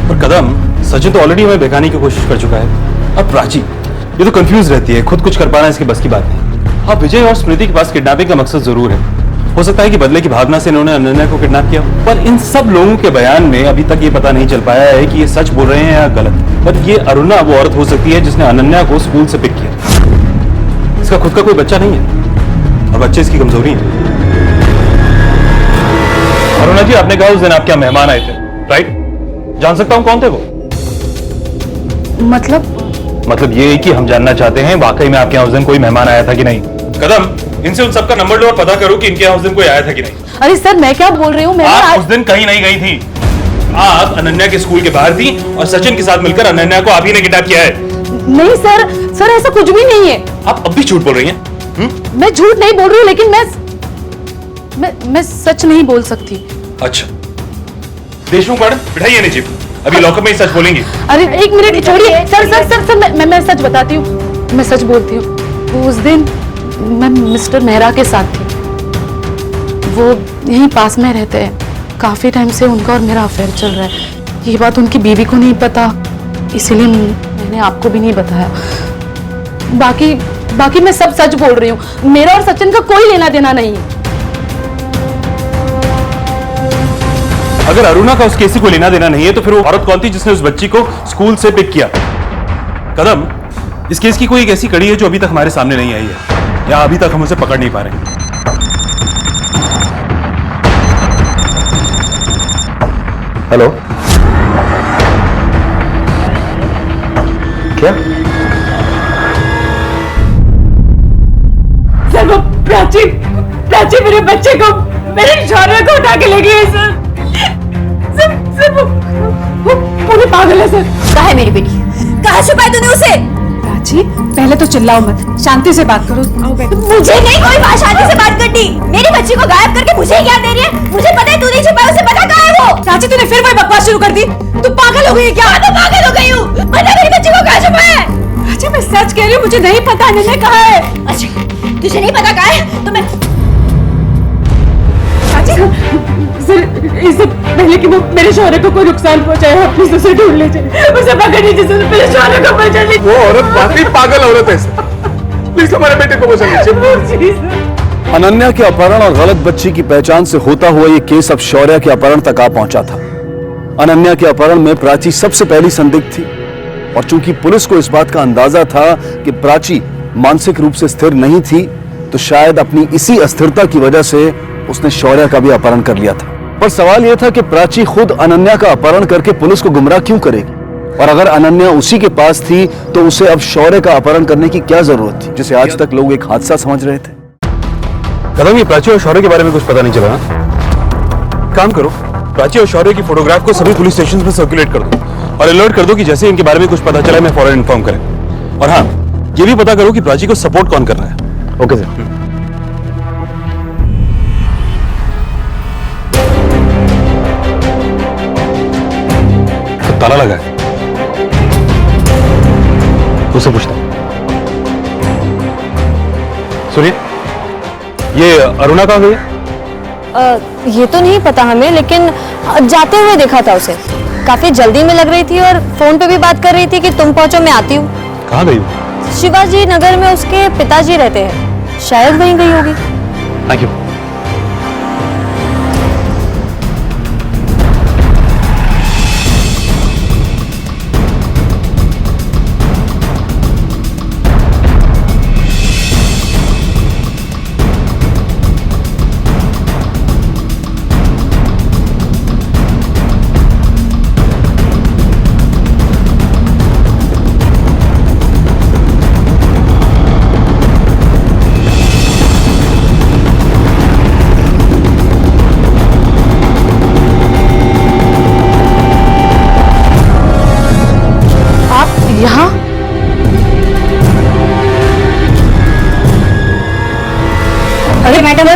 और कदम, सचिन तो ऑलरेडी हमें बेगाने की कोशिश कर चुका है। अब प्राची ये तो कंफ्यूज रहती है, खुद कुछ कर पाना इसके बस की बात नहीं। हाँ, विजय और स्मृति के पास किडनैपिंग का मकसद जरूर है। हो सकता है कि बदले की भावना से इन्होंने अनन्या को किडनैप किया, पर इन सब लोगों के बयान में अभी तक ये पता नहीं चल पाया है कि ये सच बोल रहे हैं या गलत। पर ये अरुणा वो औरत हो सकती है जिसने अनन्या को स्कूल से पिक किया। इसका खुद का कोई बच्चा नहीं है और बच्चे इसकी कमजोरी है। अरुणा जी, आपने कहा उस दिन आपके यहाँ मेहमान आए थे, राइट? जान सकता हूं कौन थे वो? मतलब ये कि हम जानना चाहते हैं वाकई में आपके यहाँ उस दिन कोई मेहमान आया था कि नहीं। कदम, इनसे उन सबका नंबर लो और पता करो कि इनके यहाँ उस दिन कोई आया था कि नहीं। अरे सर, मैं क्या बोल रही हूँ, आप उस दिन कहीं नहीं गई थी। आप अनन्या के स्कूल के बाहर थी और सचिन के साथ मिलकर अनन्या को आप ही ने किडनैप किया है। नहीं सर ऐसा कुछ भी नहीं है। आप अब भी झूठ बोल रही हैं? मैं झूठ नहीं बोल रही हूँ, लेकिन मैं सच नहीं बोल सकती। अच्छा, देशमुख मैडम, बिठाइए नीचे, अभी लॉकअप में ही सच बोलेंगी। अरे एक मिनट छोड़िए सर, मैं सच बताती हूँ, मैं सच बोलती हूँ। उस दिन मैं मिस्टर मेहरा के साथ थी, वो यहीं पास में रहते हैं। काफी टाइम से उनका और मेरा अफेयर चल रहा है। ये बात उनकी बीवी को नहीं पता, इसीलिए मैंने आपको भी नहीं बताया। बाकी बाकी मैं सब सच बोल रही हूँ, मेरा और सचिन का कोई लेना देना नहीं है। अगर अरुणा का उस केसी को लेना देना नहीं है तो फिर वो औरत कौन थी जिसने उस बच्ची को स्कूल से पिक किया? कदम, इस केस की कोई एक ऐसी कड़ी है जो अभी तक हमारे सामने नहीं आई है या अभी तक हम उसे पकड़ नहीं पा रहे हैं। हेलो, क्या? सर वो प्राची मेरे बच्चे को, मेरे शौर्य को उठा के ले गई है सर। सर वो पूरी पागल है सर। कहाँ है मेरी बेटी? कहाँ छुपाई तूने उसे? प्राची, पहले तो चिल्लाओ मत, शांति से बात करो। आओ बैठो। मुझे नहीं कोई बात शांति से बात करनी। मेरी बच्ची को गायब करके मुझे क्या दे रही है? मुझे पता है तू नहीं छुपाया, उसे पता कहाँ है वो? प्राची, तूने फिर वही बकवास शुरू कर दी। तू पागल हो गई है क्या? तो पागल हो गई हूँ। बता मेरी बच्ची को कहाँ छुपाया है? प्राची, मैं सच कह रही हूँ, मुझे नहीं पता अनन्या कहाँ है। अच्छा, तुझे नहीं पता कहाँ है तो मैं सर, इससे पहले कि वो मेरे शौर्य को कोई नुकसान पहुंचाए, आप प्लीज उसे ढूंढ लीजिए, उसे पकड़ लीजिए, मेरे शौर्य को बचा लीजिए। वो औरत वाकई पागल औरत है सर। प्लीज हमारे बेटे को बचा लीजिए। अनन्या के अपहरण और गलत बच्ची की पहचान से होता हुआ ये केस अब शौर्य के अपहरण तक आ पहुंचा था। अनन्या के अपहरण में प्राची सबसे पहली संदिग्ध थी और चूंकि पुलिस को इस बात का अंदाजा था कि प्राची मानसिक रूप से स्थिर नहीं थी, तो शायद अपनी इसी अस्थिरता की वजह से उसने शौर्य का भी अपहरण कर लिया था। पर सवाल यह था कि प्राची खुद अनन्या का अपहरण करके पुलिस को गुमराह क्यों करेगी, और अगर अनन्या उसी के पास थी तो उसे अब शौर्य का अपहरण करने की क्या जरूरत थी, जिसे आज तक लोग एक हादसा समझ रहे थे। कदम, ये प्राची और शौर्य के बारे में कुछ पता नहीं चला ना? काम करो, प्राची और शौर्य की फोटोग्राफ को सभी पुलिस स्टेशन में सर्कुलेट कर दो और अलर्ट कर दो कि जैसे इनके बारे में कुछ पता चला मैं फौरन इन्फॉर्म करें। और हाँ, ये भी पता करो कि प्राची को सपोर्ट कौन कर रहा है। Okay sir. ताला लगा है, उससे पूछता हूं। सुनिए, ये अरुणा कहाँ गई है? ये तो नहीं पता हमें, लेकिन जाते हुए देखा था उसे। काफी जल्दी में लग रही थी और फोन पे भी बात कर रही थी कि तुम पहुंचो मैं आती हूँ। कहाँ गई वो? शिवाजी नगर में उसके पिताजी रहते हैं, शायद वहीं गई होगी। Thank you. यहाँ? अरे मैडम,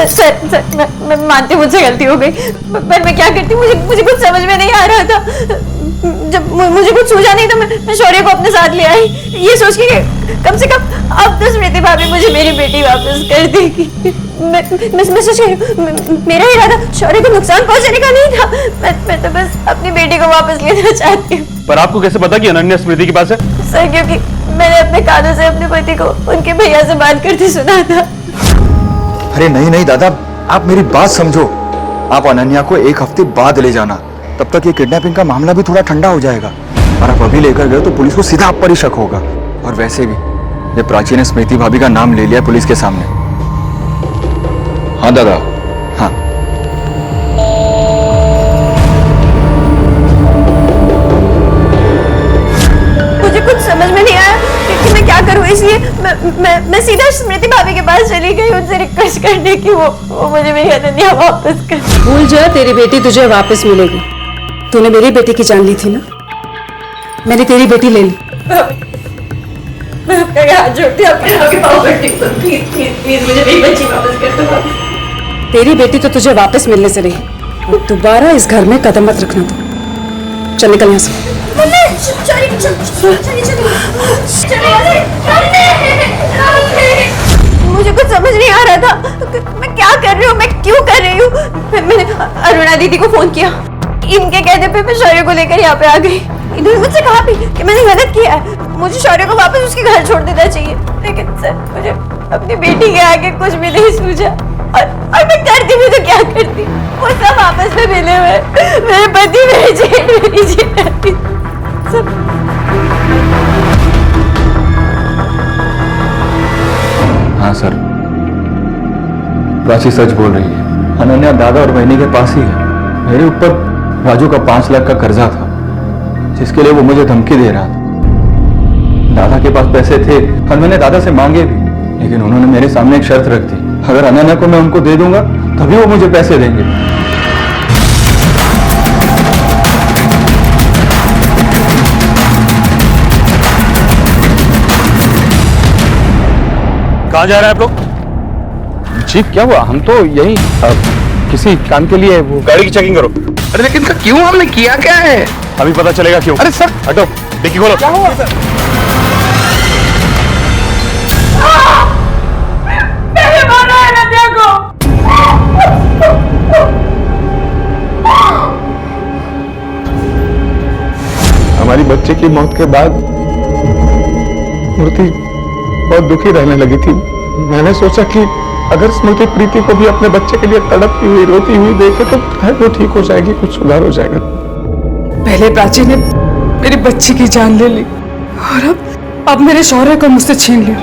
सर, मैं मानती हूँ मुझसे गलती हो गई, पर मैं क्या करती, मुझे कुछ समझ में नहीं आ रहा था। जब मुझे कुछ सूझा नहीं तो मैं शौर्य को अपने साथ ले आई, ये सोच के कम से कम अब तो स्मृति भाभी मुझे मेरी बेटी वापस कर देगी। मैं सोच रही, मेरा इरादा शौर्य को नुकसान पहुंचाने का नहीं था, मैं तो बस अपनी बेटी को वापस लेना चाहती हूँ। पर आपको कैसे पता कि अनन्या स्मृति के पास है? सर, क्योंकि मैंने अपने कानों से अपने पति को उनके भैया से बात करते सुना था। अरे नहीं नहीं दादा, आप मेरी बात समझो। आप अनन्या को एक हफ्ते बाद ले जाना, तब तक ये किडनैपिंग का मामला भी थोड़ा ठंडा हो जाएगा। और आप अभी लेकर गए तो पुलिस को सीधा आप पर ही शक होगा। और वैसे भी ये प्राची ने स्मृति भाभी का नाम ले लिया पुलिस के सामने। हाँ दादा, हाँ। मुझे कुछ समझ में नहीं आया कि मैं क्या करूं, इसलिए मैं सीधा स्मृति भाभी के पास चली गई उनसे रिक्वेस्ट करने की वो मुझे मेरी अनन्या वापस कर। भूल जा, तेरी बेटी तुझे वापस मिलेगी। तूने मेरी बेटी की जान ली थी ना, मैंने तेरी बेटी ले ली। मैं आपका हाथ जोड़ती हूँ, आपके पाँव पड़ती हूँ, प्लीज मुझे मेरी बच्ची वापस कर दो। तेरी बेटी तो तुझे वापस मिलने से रही, और दोबारा इस घर में कदम मत रखना। तो चल निकल यहाँ से। मुझे कुछ समझ नहीं आ रहा था, मैं क्या कर रही हूँ, मैं क्यों कर रही हूँ? मैंने अरुणा दीदी को फोन किया, इनके कहने पे मैं शौर्य को लेकर यहाँ पे आ गई। इन्होंने मुझसे कहा भी कि मैंने गलत किया है, मुझे शौर्य को वापस उसके घर छोड़ देना चाहिए, लेकिन सर मुझे अपनी बेटी के आगे कुछ भी नहीं सूझा और मैं करती भी तो क्या करती, वो सब आपस में मिले हुए, मेरे पति मेरी जेठ सब। हाँ सर, प्राची सच बोल रही है। अनन्या दादा और बहनी के पास ही है। मेरे ऊपर राजू का 5 लाख का कर्जा था, जिसके लिए वो मुझे धमकी दे रहा था। दादा के पास पैसे थे और मैंने दादा से मांगे भी, लेकिन उन्होंने मेरे सामने एक शर्त रख दी, अगर अनन्या को मैं उनको दे दूंगा तभी वो मुझे पैसे देंगे। कहाँ जा रहे हैं आप लोग? जी क्या हुआ? हम तो यही किसी काम के लिए वो गाड़ी की चेकिंग करो। अरे लेकिन सर क्यों, हमने किया क्या है? अभी पता चलेगा क्यों। अरे सर हटो, डिक्की खोलो। क्या हुआ? मैंने मारा है नदिया को। हमारी बच्चे की मौत के बाद स्मृति बहुत दुखी रहने लगी थी। मैंने सोचा कि अगर स्मृति प्रीति को भी अपने बच्चे के लिए तड़पती हुई रोती हुई देखे तो शायद वो ठीक हो जाएगी, कुछ सुधार हो जाएगा। पहले प्राची ने मेरी बच्ची की जान ले ली और अब मेरे शौर्य को मुझसे छीन लिया।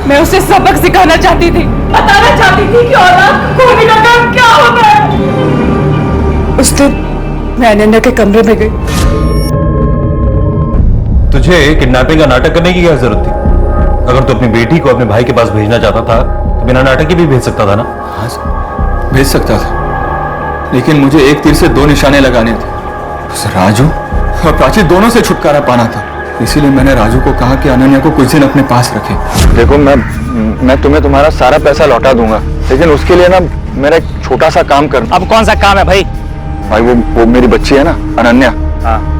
मैं उसे सबक सिखाना चाहती थी, बताना चाहती थी कि औलाद को खोने का काम क्या होता है। उस दिन मैं अनन्या के कमरे में गई। तुझे किडनैपिंग का नाटक करने की क्या जरूरत थी? अगर तू अपनी बेटी को अपने भाई के पास भेजना चाहता था तो बिना नाटक के भी भेज सकता था ना? हाँ सर, भेज सकता था, लेकिन मुझे एक तीर से 2 निशाने लगाने थे। उस राजू और प्राची दोनों से छुटकारा पाना था। इसीलिए मैंने राजू को कहा कि अनन्या को कुछ दिन अपने पास रखे। देखो मैं तुम्हें तुम्हारा सारा पैसा लौटा दूंगा, लेकिन उसके लिए ना मेरा एक छोटा सा काम करना। अब कौन सा काम है भाई? भाई वो मेरी बच्ची है ना अनन्या,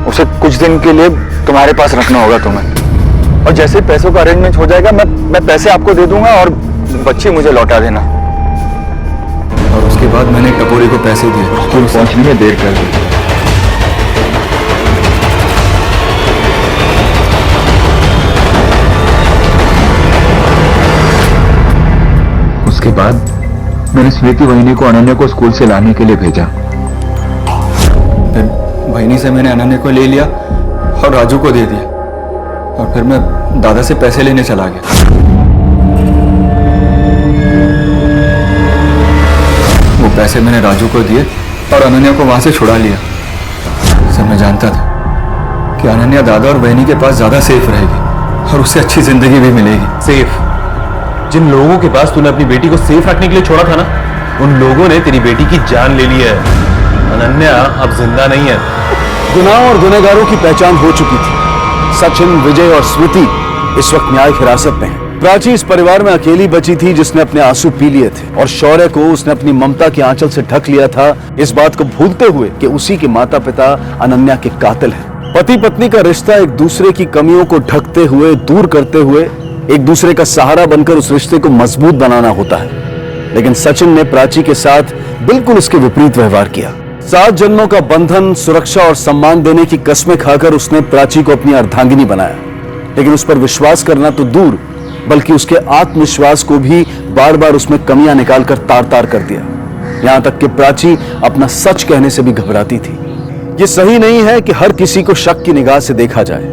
उसे कुछ दिन के लिए तुम्हारे पास रखना होगा तुम्हें। और जैसे पैसों का अरेंजमेंट हो जाएगा मैं पैसे आपको दे दूंगा और बच्ची मुझे लौटा देना। और उसके बाद मैंने टपोरी को पैसे दिए, स्कूल पहुंचने में देर कर दी। उसके बाद मैंने स्मृति वहिनी को अनन्या को स्कूल से लाने के लिए भेजा। फिर वहिनी से मैंने अनन्या को ले लिया और राजू को दे दिया, और फिर मैं दादा से पैसे लेने चला गया। वो पैसे मैंने राजू को दिए और अनन्या को वहां से छुड़ा लिया। सब मैं जानता था कि अनन्या दादा और बहनी के पास ज्यादा सेफ रहेगी और उससे अच्छी जिंदगी भी मिलेगी। सेफ? जिन लोगों के पास तूने अपनी बेटी को सेफ रखने के लिए छोड़ा था ना, उन लोगों ने तेरी बेटी की जान ले ली है। अनन्या अब जिंदा नहीं है। गुनाह और गुनहगारों की पहचान हो चुकी थी। सचिन, विजय और स्मृति इस वक्त न्यायिक हिरासत में है। प्राची इस परिवार में अकेली बची थी जिसने अपने आंसू पी लिए थे, और शौर्य को उसने अपनी ममता के आंचल से ढक लिया था, इस बात को भूलते हुए कि उसी के माता पिता अनन्या के कातिल हैं। पति पत्नी का रिश्ता एक दूसरे की कमियों को ढकते हुए, दूर करते हुए, एक दूसरे का सहारा बनकर उस रिश्ते को मजबूत बनाना होता है। लेकिन सचिन ने प्राची के साथ बिल्कुल इसके विपरीत व्यवहार किया। 7 जन्मों का बंधन, सुरक्षा और सम्मान देने की कस्में खाकर उसने प्राची को अपनी अर्धांगिनी बनाया, लेकिन उस पर विश्वास करना तो दूर, बल्कि उसके आत्मविश्वास को भी बार बार उसमें कमियां निकालकर तार तार कर दिया। यहां तक कि प्राची अपना सच कहने से भी घबराती थी। यह सही नहीं है कि हर किसी को शक की निगाह से देखा जाए,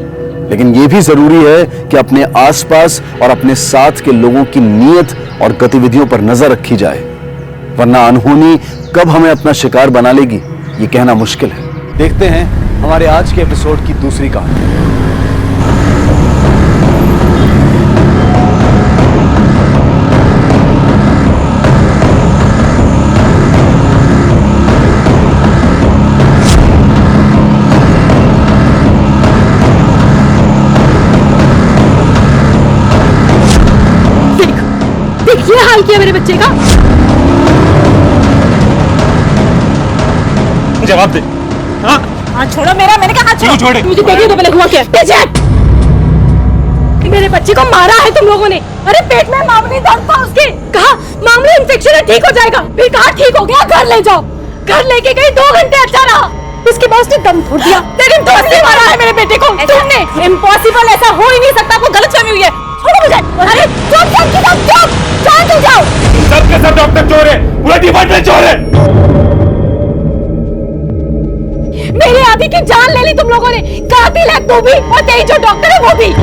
लेकिन यह भी जरूरी है कि अपने आसपास और अपने साथ के लोगों की नीयत और गतिविधियों पर नजर रखी जाए, वरना अनहोनी कब हमें अपना शिकार बना लेगी ये कहना मुश्किल है। देखते हैं हमारे आज के एपिसोड की दूसरी कहानी। देख ये हाल किया मेरे बच्चे का। जवाब दे। हाथ छोड़ो मेरा, मैंने कहा हाथ छोड़ो। छोड़े? मुझे देखिए तो पहले हुआ क्या। मेरे बच्चे को मारा है तुम लोगों ने। अरे पेट में मामूली दर्द था उसके, कहा मामूली इन्फेक्शन है, ठीक हो जाएगा। फिर कहा ठीक हो गया, घर ले जाओ। घर लेके गई, 2 घंटे अच्छा रहा, उसके बाद उसने दम तोड़ दिया। लेकिन तुमने मारा है मेरे बेटे को, तुमने। इम्पॉसिबल, ऐसा हो ही नहीं सकता, आपको गलतफहमी हुई है। छोड़ो मुझे। अरे चुप चुप चुप चुप, शांत हो जाओ। सबके सब डॉक्टर चोर है, पूरा डिपार्टमेंट चोर है। मेरे आदि की जान ले ली तुम लोगों ने। कातिल है तू भी, और तेरी जो डॉक्टर है वो भी।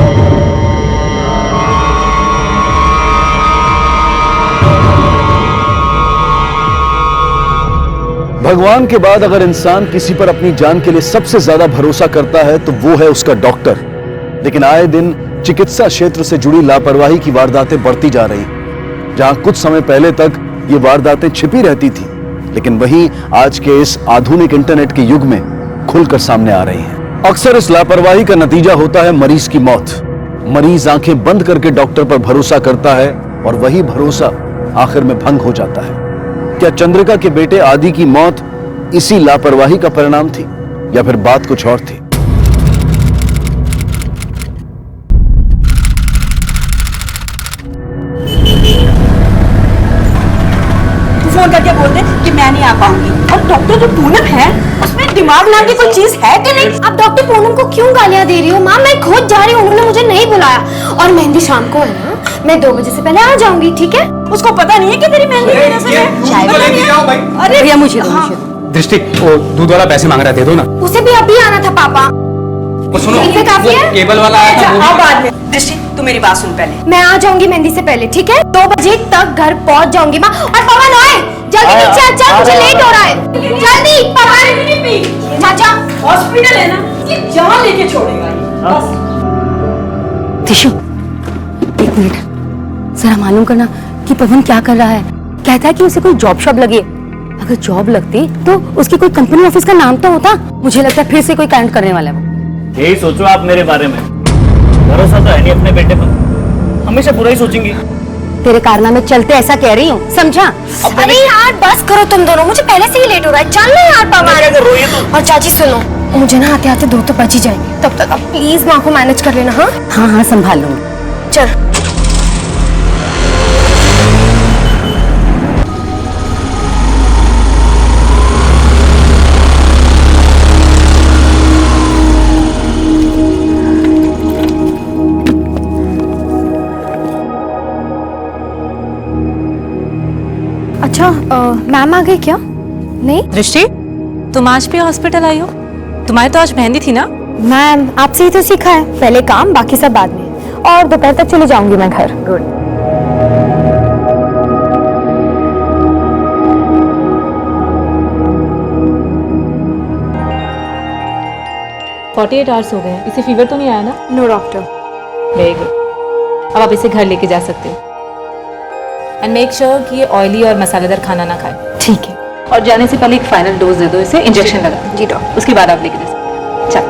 भगवान के बाद अगर इंसान किसी पर अपनी जान के लिए सबसे ज्यादा भरोसा करता है तो वो है उसका डॉक्टर। लेकिन आए दिन चिकित्सा क्षेत्र से जुड़ी लापरवाही की वारदातें बढ़ती जा रही। जहां कुछ समय पहले तक ये वारदातें छिपी रहती थी, लेकिन वहीं आज के इस आधुनिक इंटरनेट के युग में खुलकर सामने आ रही हैं। अक्सर इस लापरवाही का नतीजा होता है मरीज की मौत। मरीज आंखें बंद करके डॉक्टर पर भरोसा करता है और वही भरोसा आखिर में भंग हो जाता है। क्या चंद्रिका के बेटे आदि की मौत इसी लापरवाही का परिणाम थी, या फिर बात कुछ और थी? फोन करके बोलते कि मैं नहीं आ पाऊंगी, और डॉक्टर जो पूनम है उसमें दिमाग नाम की कोई चीज है कि नहीं? आप डॉक्टर पूनम को क्यों गालियां दे रही हो? माँ मैं खुद जा रही हूँ, उन्होंने मुझे नहीं बुलाया। और मेहंदी शाम को है ना, मैं 2 बजे से पहले आ जाऊंगी, ठीक है? उसको पता नहीं है कि तेरी मेहंदी की रस्म है? अरे भैया मुझे दृष्टि, वो दूध वाला पैसे मांग रहा है, दे दो ना। उसे भी अभी आना था पापा। सुनो, काफी है? केबल वाला आया था, वो आओ बाद में। दृष्टि तू मेरी बात सुन पहले। मैं आ जाऊंगी मेहंदी से पहले, ठीक है? 2 बजे तक घर पहुंच जाऊंगी माँ। और पवन ओए, जल्दी नीचे आ जा, मुझे लेट हो रहा है। जल्दी पवन। चाचा हॉस्पिटल है ना, ये जहाँ लेके छोड़ेगा ये, बस। दिशु, 1 मिनट, जरा मालूम करना कि पवन क्या कर रहा है। कहता है कि उसे कोई जॉब शॉप लगी। अगर जॉब लगती तो उसकी कोई कंपनी ऑफिस का नाम तो होता। मुझे लगता है फिर से कोई कांड करने वाला है वो। यही सोचो आप मेरे बारे में। भरोसा तो है नहीं अपने बेटे पर, हमेशा बुरा ही सोचेंगी। तेरे कारनामे चलते ऐसा कह रही हूँ, समझा? अरे यार बस करो तुम दोनों, मुझे पहले से ही लेट हो रहा है। चल ना यार पवन। और चाची सुनो, मुझे ना आते आते 2 तो बज ही जाएंगे, तब तक आप प्लीज माँ को मैनेज कर लेना। हाँ हाँ हाँ, संभाल लूंगी। चल। अच्छा मैम आ गई क्या? नहीं दृष्टि, तुम आज भी हॉस्पिटल आई हो? तुम्हारी तो आज मेहंदी थी ना? मैम आपसे ही तो सीखा है, पहले काम बाकी सब बाद में। और दोपहर तक चली जाऊंगी मैं घर। गुड। आवर्स हो गए, इसे फीवर तो नहीं आया ना? No doctor. Very good. अब आप इसे घर लेके जा सकते हो। एंड मेक श्योर कि ये ऑयली और मसालेदार खाना ना खाए। ठीक है। और जाने से पहले एक फाइनल डोज दे दो इसे, इंजेक्शन लगा। जी डॉक्टर। उसके बाद आप लेके जा सकते। चल।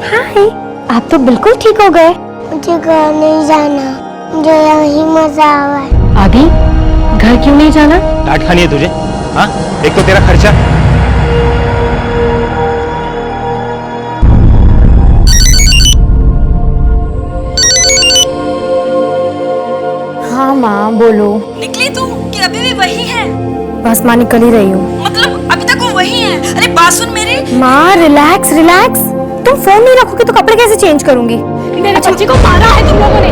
हाय, आप तो बिल्कुल ठीक हो गए। मुझे घर नहीं जाना, मुझे यहीं मजा आ रहा है। आदि, घर क्यों नहीं जाना? डांट खानी है तुझे? हाँ, एक तो तेरा खर्चा। हाँ माँ बोलो। निकली तू कि अभी भी वही है? बस माँ निकल ही रही हूँ। मतलब अभी तक वो वही है? अरे बात सुन मेरी। माँ रिलैक्स रिलैक्स, तुम फोन नहीं रखोगे तो कपड़े कैसे चेंज करूंगी? मेरे बच्चे को मारा है तुम लोगों ने।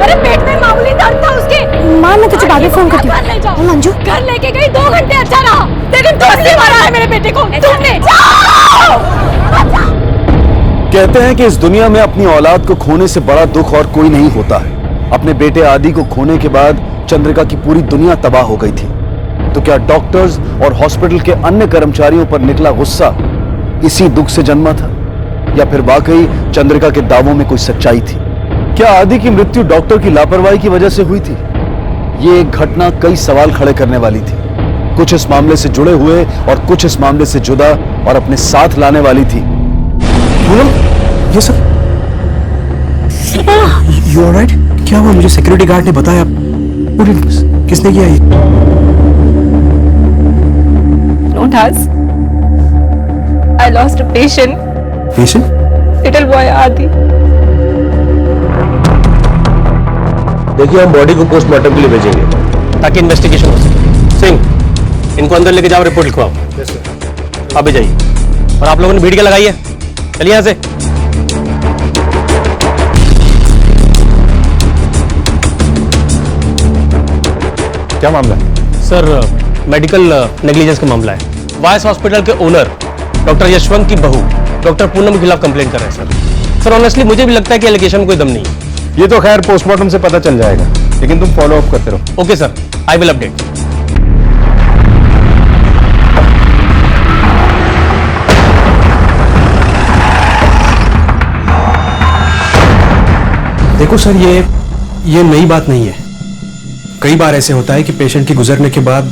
अरे पेट में मामूली दर्द था उसके। माँ मैं तुझे बाद में फोन करती हूँ। मंजू घर लेके गई, 2 घंटे अच्छा रहा, लेकिन तुमने मारा है मेरे बेटे को, तुमने। जाओ! कहते हैं कि इस दुनिया में अपनी औलाद को खोने से बड़ा दुख और कोई नहीं होता है। अपने बेटे आदि को खोने के बाद चंद्रिका की पूरी दुनिया तबाह हो गई थी। तो क्या डॉक्टर्स और हॉस्पिटल के अन्य कर्मचारियों पर निकला गुस्सा इसी दुख से जन्मा था, या फिर वाकई चंद्रिका के दावों में कोई सच्चाई थी? क्या आदि की मृत्यु डॉक्टर की लापरवाही की वजह से हुई थी? ये एक घटना कई सवाल खड़े करने वाली थी। कुछ इस मामले से जुड़े हुए और कुछ इस मामले से जुदा और अपने साथ लाने वाली थी। ये सब यू ऑलराइट? क्या हुआ? मुझे सिक्योरिटी गार्ड ने बताया। किसने किया ये? Don't ask. I lost a patient. Patient? Little boy Adi. देखिए, हम बॉडी को पोस्टमार्टम के लिए भेजेंगे ताकि इन्वेस्टिगेशन हो सके। सिंह, इनको अंदर लेके जाओ, रिपोर्ट लिखवाओ। आप भी जाइए। और आप लोगों ने भीड़ क्या लगाई है? चलिए यहां से। क्या मामला है? सर, मेडिकल नेग्लिजेंस का मामला है। वायस हॉस्पिटल के ओनर डॉक्टर यशवंत की बहू डॉक्टर पूनम के खिलाफ कंप्लेंट कर रहे हैं सर। सर ऑनेस्टली मुझे भी लगता है कि एलिगेशन में कोई दम नहीं है। ये तो खैर पोस्टमार्टम से पता चल जाएगा, लेकिन तुम फॉलो अप करते रहो। Okay sir, I will update. देखो सर, ये नई बात नहीं है। कई बार ऐसे होता है कि पेशेंट के गुजरने के बाद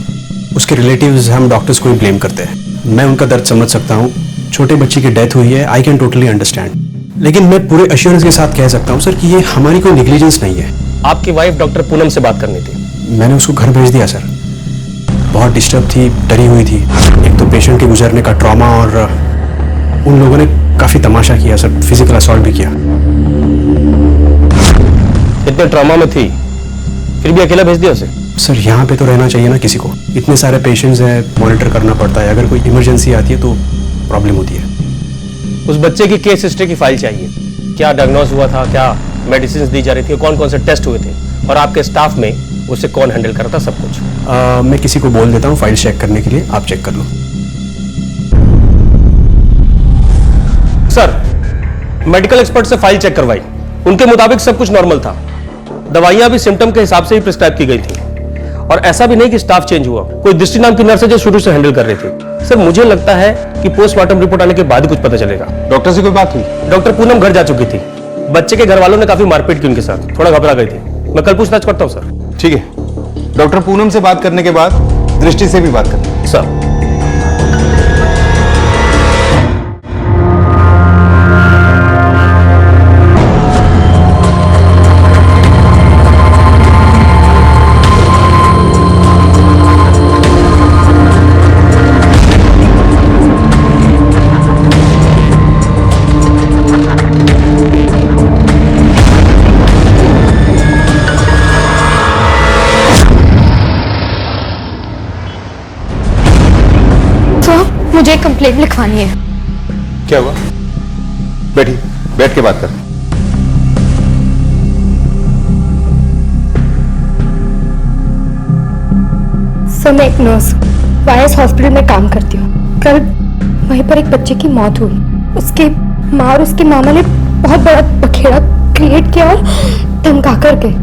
उसके रिलेटिव्स हम डॉक्टर्स को ही ब्लेम करते हैं। मैं उनका दर्द समझ सकता हूँ, छोटे बच्चे की डेथ हुई है, आई कैन टोटली अंडरस्टैंड। लेकिन मैं पूरे एश्योरेंस के साथ कह सकता हूँ सर कि ये हमारी कोई नेग्लिजेंस नहीं है। आपकी वाइफ डॉक्टर पूनम से बात करनी थी। मैंने उसको घर भेज दिया सर। बहुत डिस्टर्ब थी, डरी हुई थी। एक तो पेशेंट के गुजरने का ट्रॉमा, और उन लोगों ने काफी तमाशा किया सर, फिजिकल असॉल्ट भी किया। इतने ट्रॉमा में थी, फिर भी अकेला भेज दिया उसे? सर यहाँ पे तो रहना चाहिए ना किसी को। इतने सारे पेशेंट्स हैं, मॉनिटर करना पड़ता है। अगर कोई इमरजेंसी आती है तो प्रॉब्लम होती है। उस बच्चे की केस हिस्ट्री की फाइल चाहिए। क्या डायग्नोज हुआ था, क्या मेडिसिन दी जा रही थी, कौन कौन से टेस्ट हुए थे, और आपके स्टाफ में उसे कौन हैंडल करता, सब कुछ। मैं किसी को बोल देता हूँ फाइल चेक करने के लिए, आप चेक कर लो। सर, मेडिकल एक्सपर्ट से फाइल चेक करवाई, उनके मुताबिक सब कुछ नॉर्मल था। दवाइयां भी सिम्टम के हिसाब से ही प्रिस्क्राइब की गई थी, और ऐसा भी नहीं कि स्टाफ चेंज हुआ। कोई दृष्टि नाम की नर्स है जो शुरू से हैंडल कर रही थी। सर मुझे लगता है कि पोस्टमार्टम रिपोर्ट आने के बाद ही कुछ पता चलेगा। डॉक्टर से कोई बात हुई? डॉक्टर पूनम घर जा चुकी थी। बच्चे के घर वालों ने काफी मारपीट की उनके साथ, थोड़ा घबरा गई थी। मैं कल पूछताछ करता हूँ सर। ठीक है, डॉक्टर पूनम से बात करने के बाद दृष्टि से भी बात करना सर। मुझे एक कंप्लेंट लिखवानी है। क्या हुआ? बैठी, बैठ के बात कर। सर, मैं एक नर्स वायस हॉस्पिटल में काम करती हूँ। कल वहीं पर एक बच्चे की मौत हुई। उसके माँ और उसके मामा ने बहुत बड़ा बखेड़ा क्रिएट किया और धमका कर गए।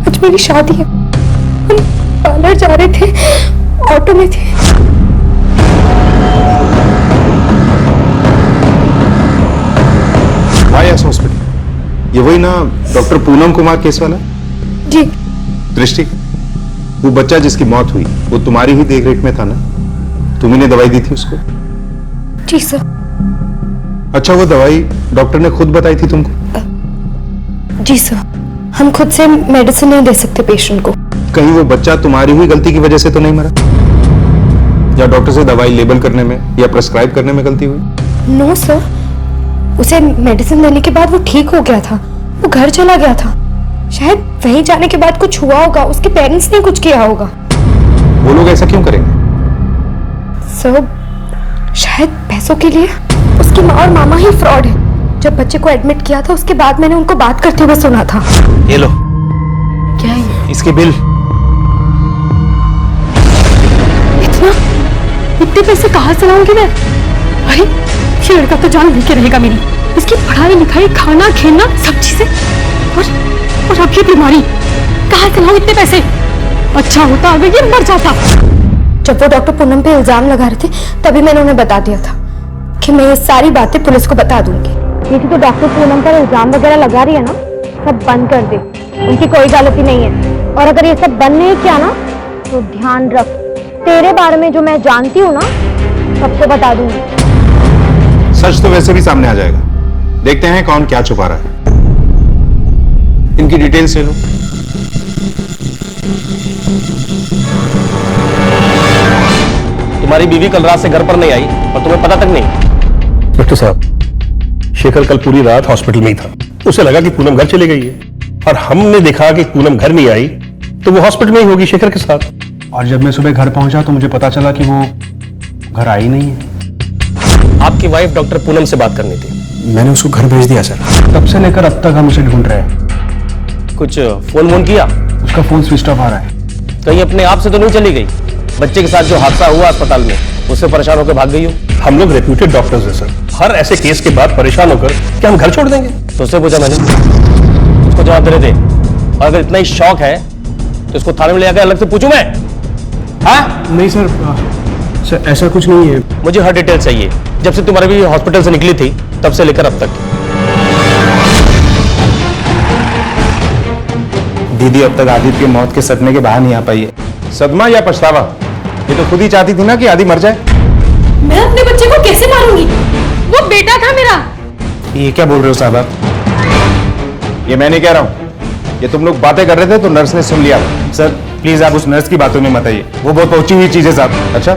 आज मेरी शादी है, हम पार्लर जा रहे थे, ऑटो में थे। वायस हॉस्पिटल, ये वही ना डॉक्टर पूनम कुमार केस वाला? जी। दृष्टि, वो बच्चा जिसकी मौत हुई वो तुम्हारी ही देखरेख में था ना? तुम्ही ने दवाई दी थी उसको? जी सर। अच्छा, वो दवाई डॉक्टर ने खुद बताई थी तुमको? जी सर, हम खुद से मेडिसिन नहीं दे सकते पेशेंट को। कहीं वो बच्चा तुम्हारी ही गलती की वजह से तो नहीं मरा, या डॉक्टर से दवाई लेबल करने में या प्रेस्क्राइब करने में गलती हुई? नो सर, उसे मेडिसिन देने के बाद वो ठीक हो गया था, वो घर चला गया था। शायद वहीं जाने के बाद कुछ हुआ होगा, उसके पेरेंट्स ने कुछ किया होगा। वो लोग ऐसा क्यों करेंगे? सर, शायद पैसों के लिए। उसकी माँ और मामा ही फ्रॉड है। जब बच्चे को एडमिट किया था उसके बाद मैंने उनको बात करते हुए सुना था। ये लो। क्या है? इसके बिल। इतने पैसे कहाँ से लाऊंगी मैं? अरे ये लड़का तो जान लेके रहेगा मेरी। इसकी पढ़ाई लिखाई, खाना खेलना, सब चीजें, और अब ये बीमारी। कहाँ से लाऊं इतने पैसे? अच्छा होता अगर ये मर जाता। जब वो डॉक्टर पूनम पे इल्जाम लगा रहे थे तभी मैंने उन्हें बता दिया था कि मैं ये सारी बातें पुलिस को बता दूंगी। ये तो डॉक्टर पूनम पर इल्जाम वगैरह लगा रही है ना, सब बंद कर दे। उनकी कोई गलती नहीं है, और अगर ये सब बंद नहीं किया ना तो ध्यान रख, तेरे बारे में जो मैं जानती हूँ ना सबको बता दूंगी। सच तो वैसे भी सामने आ जाएगा। देखते हैं कौन क्या छुपा रहा है। इनकी डिटेल्स ले लो। तुम्हारी बीवी कल रात से घर पर नहीं आई और तुम्हें पता तक नहीं? डॉक्टर साहब, शेखर कल पूरी रात हॉस्पिटल में ही था। उसे लगा कि पूनम घर चली गई है। और हमने देखा कि पूनम घर नहीं आई तो वो हॉस्पिटल में ही होगी शेखर के साथ। और जब मैं सुबह घर पहुंचा तो मुझे पता चला कि वो घर आई नहीं है। आपकी वाइफ डॉक्टर पूनम से बात करनी थी। मैंने उसको घर भेज दिया सर। तब से लेकर अब तक हम उसे ढूंढ रहे हैं। कुछ फोन वोन किया? उसका फोन स्विच ऑफ आ रहा है। कहीं अपने आप से तो नहीं चली गई? बच्चे के साथ जो हादसा हुआ अस्पताल में उससे परेशान होकर भाग गई हो? हम लोग रेप्यूटेड डॉक्टर्स हैं सर, हर ऐसे केस के बाद परेशान होकर क्या हम घर छोड़ देंगे? तो उससे पूछा मैंने, उसको जवाब दे रहे थे। और अगर इतना ही शौक है तो इसको थाने में ले आकर अलग से पूछूं मैं? हाँ? नहीं सर, सर ऐसा कुछ नहीं है। मुझे हर डिटेल चाहिए, जब से तुम्हारी भी हॉस्पिटल से निकली थी तब से लेकर अब तक। दीदी अब तक आदित्य की मौत के सदमे के बाहर नहीं आ पाई है। सदमा या पछतावा? ये तो खुद ही चाहती थी ना कि आदि मर जाए। मैं अपने बच्चे को कैसे मारूंगी? वो बेटा था मेरा। ये क्या बोल रहे हो साहब आप? ये मैं नहीं कह रहा हूँ, ये तुम लोग बातें कर रहे थे तो नर्स ने सुन लिया। सर प्लीज आप उस नर्स की बातों में मत आइए, वो बहुत पहुंची हुई चीज है साहब। अच्छा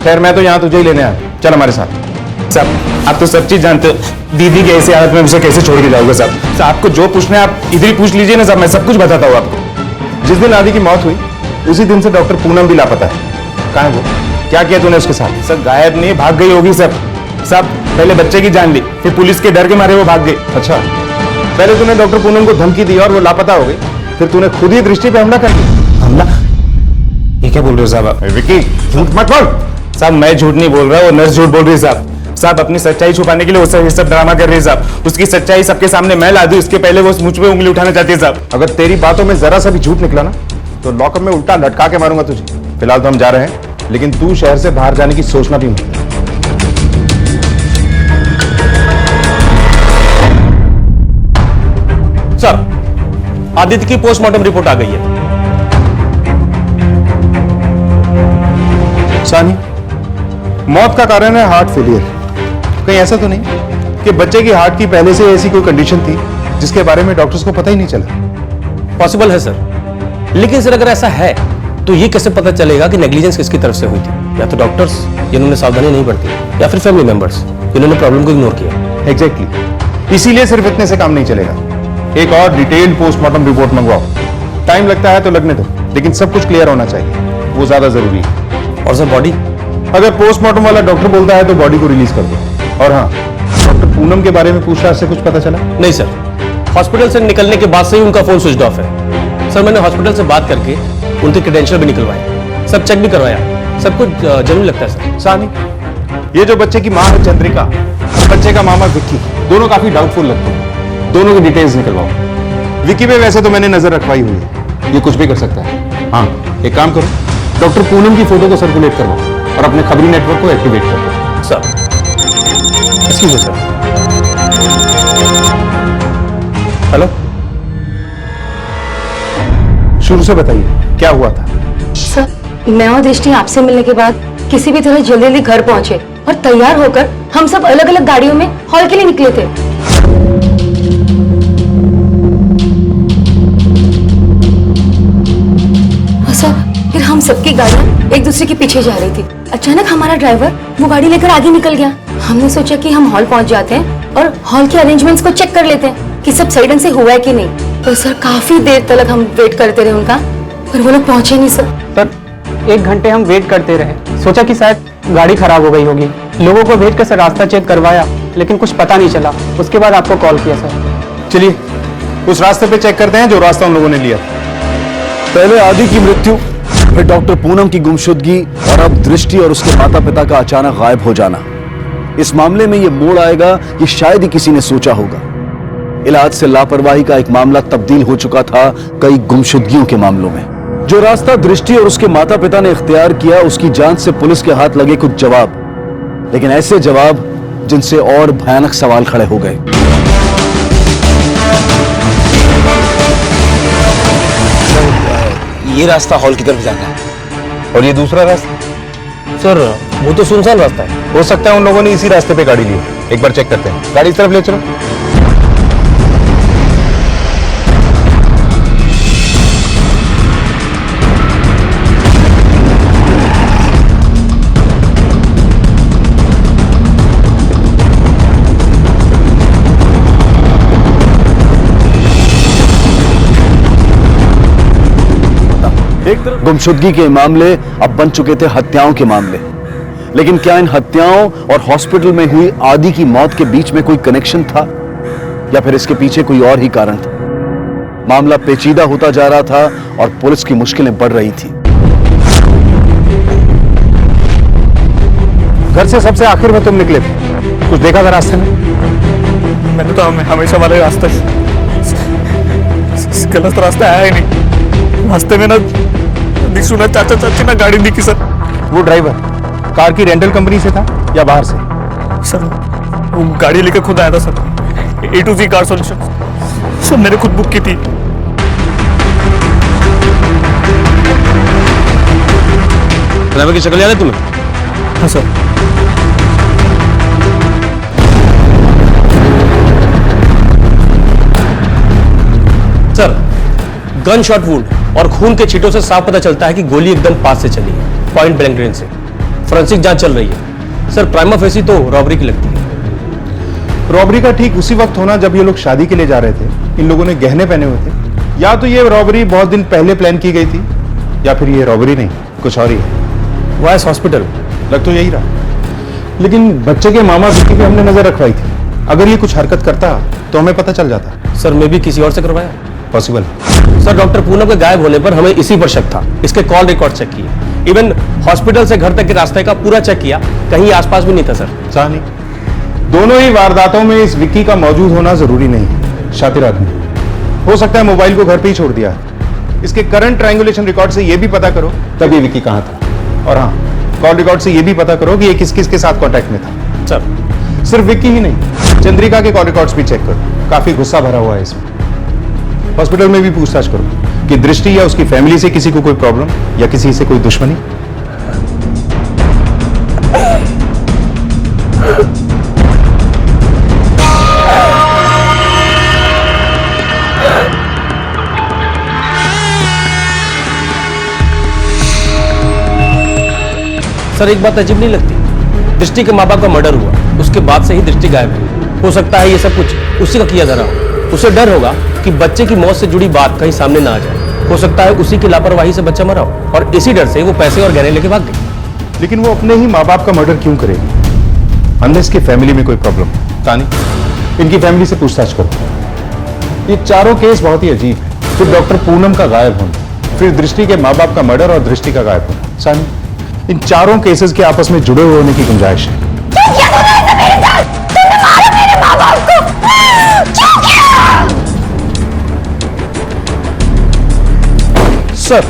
खैर मैं तो यहाँ तुझे ही लेने आया, चल हमारे साथ। साहब आप तो सब चीज जानते हो, दीदी की ऐसी हालत में मुझे कैसे छोड़ के जाओगे साहब? आपको जो पूछना है आप इधर ही पूछ लीजिए ना साहब, मैं सब कुछ बताता हूँ आपको। जिस दिन आदि की मौत हुई उसी दिन से डॉक्टर पूनम भी लापता है। कहाँ है वो? क्या किया तूने उसके साथ? सर गायब नहीं, भाग गई होगी सर। सब पहले बच्चे की जान ली, फिर पुलिस के डर के मारे वो भाग गई। अच्छा पहले तूने डॉक्टर पूनम को धमकी दी और वो लापता हो गई, फिर तूने खुद ही दृष्टि पे हमला कर दिया। हमला? ये क्या बोल रहे हो साहब? विकी झूठ मत बोल। साहब मैं झूठ नहीं बोल रहा, वो नर्स झूठ बोल रही है साहब। साहब अपनी सच्चाई छुपाने के लिए वो ये सब ड्रामा कर रही है साहब। उसकी सच्चाई सबके सामने मैं ला दूं इसके पहले वो मुझ पे उंगली उठाना चाहती है साहब। अगर तेरी बातों में जरा सा भी झूठ निकला ना तो लॉकअप में उल्टा लटका के मारूंगा तुझे। फिलहाल तो हम जा रहे हैं, लेकिन तू शहर से बाहर जाने की सोचना भी मत। सर आदित्य की पोस्टमार्टम रिपोर्ट आ गई है। सानी मौत का कारण है हार्ट फेलियर। कहीं ऐसा तो नहीं कि बच्चे की हार्ट की पहले से ऐसी कोई कंडीशन थी जिसके बारे में डॉक्टर्स को पता ही नहीं चला? पॉसिबल है सर, लेकिन सर अगर ऐसा है तो ये कैसे पता चलेगा कि नेग्लिजेंस किसकी तरफ से हुई थी? या तो डॉक्टर्स जिन्होंने सावधानी नहीं बरती, या फिर फैमिली मेंबर्स जिन्होंने प्रॉब्लम को इग्नोर किया। एग्जैक्टली इसीलिए सिर्फ इतने से काम नहीं चलेगा, एक और डिटेल्ड पोस्टमार्टम रिपोर्ट मंगवाओ। टाइम लगता है तो लगने दो, लेकिन सब कुछ क्लियर होना चाहिए, वो ज्यादा जरूरी है। और सर बॉडी? अगर पोस्टमार्टम वाला डॉक्टर बोलता है तो बॉडी को रिलीज कर दो। और हाँ, डॉक्टर पूनम के बारे में पूछताछ से कुछ पता चला? नहीं सर, हॉस्पिटल से निकलने के बाद से ही उनका फोन स्विच ऑफ है। सर मैंने हॉस्पिटल से बात करके उनके क्रेडेंशियल भी निकलवाए, सब चेक भी करवाया, सब कुछ जरूरी लगता है सर। सानी ये जो बच्चे की मां है चंद्रिका और बच्चे का मामा विक्की, दोनों काफी डाउटफुल लगते हैं। दोनों की डिटेल्स निकलवाओ। विक्की पे वैसे तो मैंने नजर रखवाई हुई है, ये कुछ भी कर सकता है। हाँ एक काम करो, डॉक्टर पूनम की फोटो को सर्कुलेट करवाओ और अपने खबरी नेटवर्क को एक्टिवेट कर दो। Sir excuse me sir. Hello, शुरू से बताइए क्या हुआ था? सर मैं और दृष्टि आपसे मिलने के बाद किसी भी तरह जल्दी जल्दी घर पहुंचे और तैयार होकर हम सब अलग अलग गाड़ियों में हॉल के लिए निकले थे। और सर फिर हम सबकी गाड़ियां एक दूसरे के पीछे जा रही थी। अचानक हमारा ड्राइवर वो गाड़ी लेकर आगे निकल गया। हमने सोचा कि हम हॉल पहुंच जाते हैं और हॉल के अरेंजमेंट्स को चेक कर लेते हैं कि सब सही ढंग से हुआ है कि नहीं। तो सर काफी देर तक हम वेट करते रहे उनका, पर वो लोग पहुंचे नहीं सर। सर 1 घंटे हम वेट करते रहे, सोचा कि शायद गाड़ी खराब हो गई होगी। लोगों को भेजकर सर रास्ता चेक करवाया, लेकिन कुछ पता नहीं चला। उसके बाद आपको कॉल किया सर। चलिए उस रास्ते पे चेक करते हैं जो रास्ता उन लोगों ने लिया। पहले आदि की मृत्यु, फिर डॉक्टर पूनम की गुमशुदगी और अब दृष्टि और उसके माता पिता का अचानक गायब हो जाना। इस मामले में यह मोड़ आएगा कि शायद ही किसी ने सोचा होगा। इलाज से लापरवाही का एक मामला तब्दील हो चुका था कई गुमशुदगियों के मामलों में। जो रास्ता दृष्टि और उसके माता पिता ने इख्तियार किया, उसकी जांच से पुलिस के हाथ लगे कुछ जवाब, लेकिन ऐसे जवाब जिनसे और भयानक सवाल खड़े हो गए। ये रास्ता हॉल की तरफ जाता है और ये दूसरा रास्ता? सर वो तो सुनसान रास्ता है। हो सकता है उन लोगों ने इसी रास्ते पे गाड़ी ली। एक बार चेक करते हैं, गाड़ी इस तरफ ले चलो। गुमशुदगी के मामले अब बन चुके थे हत्याओं के मामले। लेकिन क्या इन हत्याओं और हॉस्पिटल में हुई आदि की मौत के बीच में कोई कनेक्शन था, या फिर इसके पीछे कोई और ही कारण था? मामला पेचीदा होता जा रहा था और पुलिस की मुश्किलें बढ़ रही थी। घर से सबसे आखिर में तुम निकले थे, कुछ देखा था रास्ते में? मैंने तो हमेशा वाले रास्ते गलत रास्ता आया ही नहीं। रास्ते में ना दिशु ना चाचा चाची ना गाड़ी दिखी सर। वो ड्राइवर कार की रेंटल कंपनी से था या बाहर से? सर वो गाड़ी लेकर खुद आया था sir, A to Z car solution. Sir मैंने खुद बुक की थी। ड्राइवर की शक्ल याद है तुम्हें? हाँ sir. Sir gun shot wound और खून के छींटों से साफ पता चलता है कि गोली एकदम पास से चली है, पॉइंट ब्लैंक रेंज से। फोरेंसिक जांच चल रही है सर। प्राइमा फेसी तो रॉबरी की लगती है। रॉबरी का ठीक उसी वक्त होना जब ये लोग शादी के लिए जा रहे थे। इन लोगों ने गहने पहने हुए थे। या तो ये रॉबरी बहुत दिन पहले प्लान की गई थी, या फिर ये रॉबरी नहीं कुछ और ही है। वाइस हॉस्पिटल लग तो यही रहा। लेकिन बच्चे के मामा विक्की पे हमने नजर रखवाई थी। अगर ये कुछ हरकत करता तो हमें पता चल जाता। सर मैं भी किसी और से करवाया। पॉसिबल। सर डॉक्टर पूनम के गायब होने पर हमें इसी पर शक था। इसके कॉल रिकॉर्ड चेक किए, इवन हॉस्पिटल से घर तक के रास्ते का पूरा चेक किया, कहीं आसपास भी नहीं था सर। नहीं, दोनों ही वारदातों में इस विक्की का मौजूद होना जरूरी नहीं है। शातिर आदमी हो सकता है मोबाइल को घर पे ही छोड़ दिया है। इसके करंट ट्रायंगुलेशन रिकॉर्ड से यह भी पता करो तब ये विक्की कहां था। और हाँ, कॉल रिकॉर्ड से यह भी पता करो कि ये किस किस के साथ कांटेक्ट में था। सर सिर्फ विक्की ही नहीं, चंद्रिका के कॉल रिकॉर्ड्स भी चेक करो। काफी गुस्सा भरा हुआ है इसमें। हॉस्पिटल में भी पूछताछ करो कि दृष्टि या उसकी फैमिली से किसी को कोई प्रॉब्लम या किसी से कोई दुश्मनी। सर एक बात अजीब नहीं लगती? दृष्टि के माँ बाप का मर्डर हुआ, उसके बाद से ही दृष्टि गायब हुई। हो सकता है ये सब कुछ उसी का किया जा रहा हो। उसे डर होगा कि बच्चे की मौत से जुड़ी बात कहीं सामने ना आ जाए। हो सकता है उसी की लापरवाही से बच्चा मरा हो और इसी डर से वो पैसे और गहने लेके भाग गई। लेकिन वो अपने ही माँ बाप का मर्डर क्यों करेगी? अनलेस की फैमिली में कोई प्रॉब्लम। तानी, इनकी फैमिली से पूछताछ करो। ये चारों केस बहुत ही अजीब है। फिर डॉक्टर पूनम का गायब होना, फिर दृष्टि के माँ बाप का मर्डर और दृष्टि का गायब होना। सानी, इन चारों केसेस के आपस में जुड़े हुए होने की गुंजाइश है। सर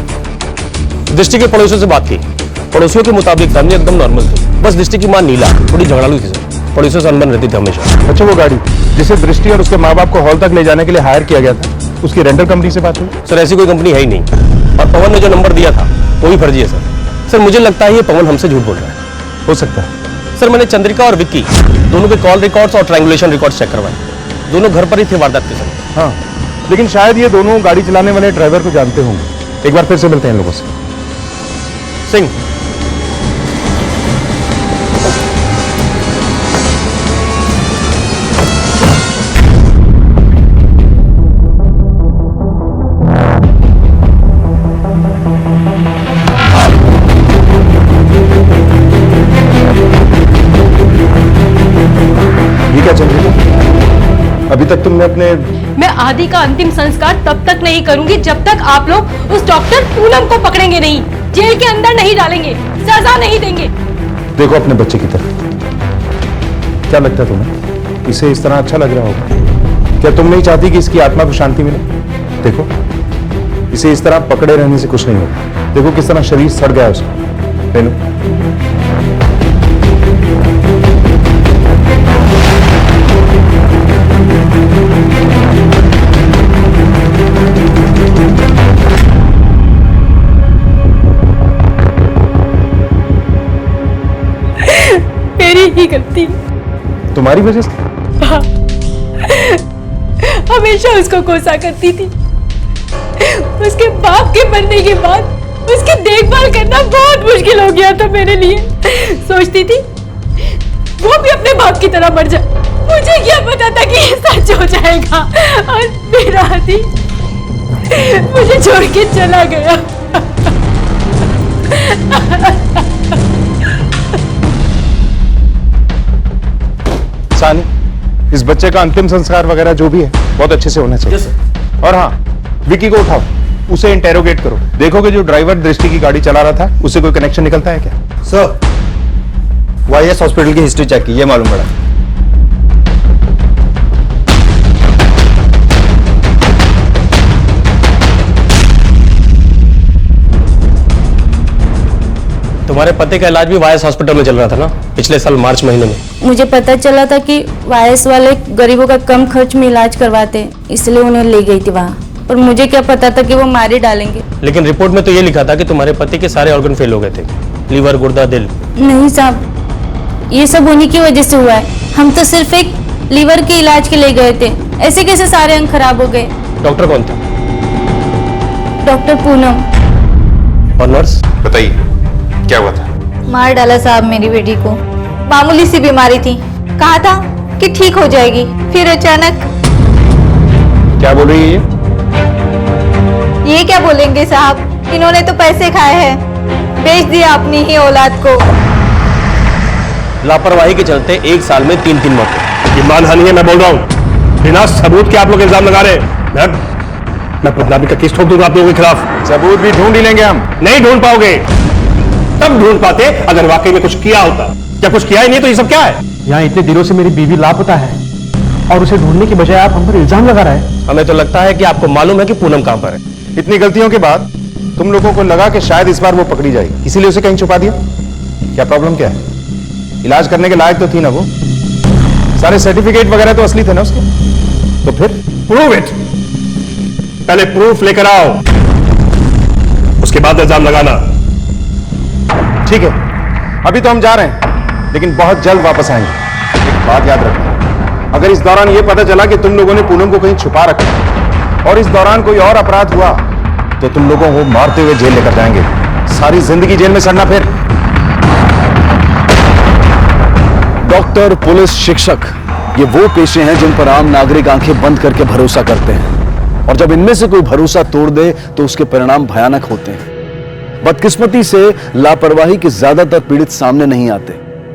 दृष्टि के पड़ोसियों से बात की। पड़ोसियों के मुताबिक फैमिली एकदम नॉर्मल थी, बस दृष्टि की मां नीला थोड़ी झगड़ालू थी सर। पड़ोसियों से अनबन रहती थी हमेशा। अच्छा, वो गाड़ी जिसे दृष्टि और उसके माँ बाप को हॉल तक ले जाने के लिए हायर किया गया था, उसकी रेंटल कंपनी से बात हुई? सर ऐसी कोई कंपनी है ही नहीं, और पवन ने जो नंबर दिया था वो भी फर्जी है सर। सर मुझे लगता है ये पवन हमसे झूठ बोल रहा है। हो सकता है। सर मैंने चंद्रिका और विक्की दोनों के कॉल रिकॉर्ड्स और ट्रायंगुलेशन रिकॉर्ड्स चेक करवाए। दोनों घर पर ही थे वारदात के समय। हाँ, लेकिन शायद ये दोनों गाड़ी चलाने वाले ड्राइवर को जानते होंगे। एक बार फिर से मिलते हैं इन लोगों से। सिंह, ये क्या चल रही है? अभी तक तुमने अपने मैं आदि का अंतिम संस्कार तब तक नहीं करूंगी जब तक आप लोग उस डॉक्टर पूनम को पकड़ेंगे नहीं, जेल के अंदर नहीं डालेंगे, सजा नहीं देंगे। देखो अपने बच्चे की तरफ। क्या लगता है तुम्हें इसे इस तरह अच्छा लग रहा होगा? क्या तुम नहीं चाहती कि इसकी आत्मा को शांति मिले? देखो, इसे इस तरह पकड़े रहने से कुछ नहीं होगा। देखो किस तरह शरीर सड़ गया है उसका। ले लो। मेरी ही गलती। तुम्हारी वजह से? हाँ, हमेशा उसको कोसा करती थी। उसके बाप के मरने के बाद उसकी देखभाल करना बहुत मुश्किल हो गया था मेरे लिए। सोचती थी वो भी अपने बाप की तरह मर जाए। मुझे क्या पता था कि ये सच हो जाएगा और मेरा आदि मुझे छोड़ के चला गया। सानी, इस बच्चे का अंतिम संस्कार वगैरह जो भी है बहुत अच्छे से होना चाहिए। और हाँ, विकी को उठाओ, उसे इंटेरोगेट करो। देखो कि जो ड्राइवर दृष्टि की गाड़ी चला रहा था उससे कोई कनेक्शन निकलता है क्या? सर, वाईएस हॉस्पिटल की हिस्ट्री चेक की, ये मालूम पड़ा। तुम्हारे पति का इलाज भी वाईएस हॉस्पिटल में चल रहा था ना, पिछले साल मार्च महीने में। मुझे पता चला था कि वाईएस वाले गरीबों का कम खर्च में इलाज करवाते हैं, इसलिए उन्हें ले गई थी वहाँ। पर मुझे क्या पता था कि वो मार ही डालेंगे। लेकिन रिपोर्ट में तो ये लिखा था कि तुम्हारे पति के सारे ऑर्गन फेल हो गए थे, लीवर, गुर्दा, दिल। नहीं साहब, ये सब उन्हीं की वजह से हुआ है। हम तो सिर्फ एक लीवर के इलाज के लिए गए थे, ऐसे कैसे सारे अंग खराब हो गए। डॉक्टर कौन था? डॉक्टर पूनम। और नर्स? बताइए क्या हुआ था? मार डाला साहब मेरी बेटी को। मामूली सी बीमारी थी, कहा था कि ठीक हो जाएगी, फिर अचानक। क्या बोल रही है ये क्या बोलेंगे साहब, इन्होंने तो पैसे खाए हैं, बेच दिया अपनी ही औलाद को। लापरवाही के चलते एक साल में 3 मौतें। ये मानहानि है, मैं बोल रहा हूँ। बिना सबूत के आप लोग इल्जाम लगा रहे हैं। मैं बदनामी का केस ठोक दूंगा आप लोगों के खिलाफ। सबूत भी ढूंढ ही लेंगे हम। नहीं ढूंढ पाओगे। तब ढूंढ पाते अगर वाकई में कुछ किया होता। क्या कुछ किया ही नहीं तो ये सब क्या है? यहाँ इतने दिनों से मेरी बीवी लापता है और उसे ढूंढने की बजाय आप हम पर इल्जाम लगा रहे हैं। हमें तो लगता है कि आपको मालूम है कि पूनम कहां पर है। इतनी गलतियों के बाद तुम लोगों को लगा कि शायद इस बार वो पकड़ी जाएगी, इसीलिए उसे कहीं छुपा दिया। क्या प्रॉब्लम क्या है? इलाज करने के लायक तो थी ना वो, सारे सर्टिफिकेट वगैरह तो असली थे ना उसके। तो फिर प्रूव इट। पहले प्रूफ लेकर आओ, उसके बाद इल्जाम लगाना। ठीक है, अभी तो हम जा रहे हैं, लेकिन बहुत जल्द वापस आएंगे। एक बात याद रखना, अगर इस दौरान ये पता चला कि तुम लोगों ने पूनम को कहीं छुपा रखा और इस दौरान कोई और अपराध हुआ तो तुम लोगों को मारते हुए जेल लेकर जाएंगे। सारी जिंदगी जेल में सड़ना। फिर डॉक्टर, पुलिस, शिक्षक, ये वो पेशे हैं जिन पर आम नागरिक आंखें बंद करके भरोसा करते हैं, और जब इनमें से कोई भरोसा तोड़ दे तो उसके परिणाम भयानक होते हैं। बदकिस्मती से लापरवाही के ज्यादातर पीड़ित सामने नहीं आते,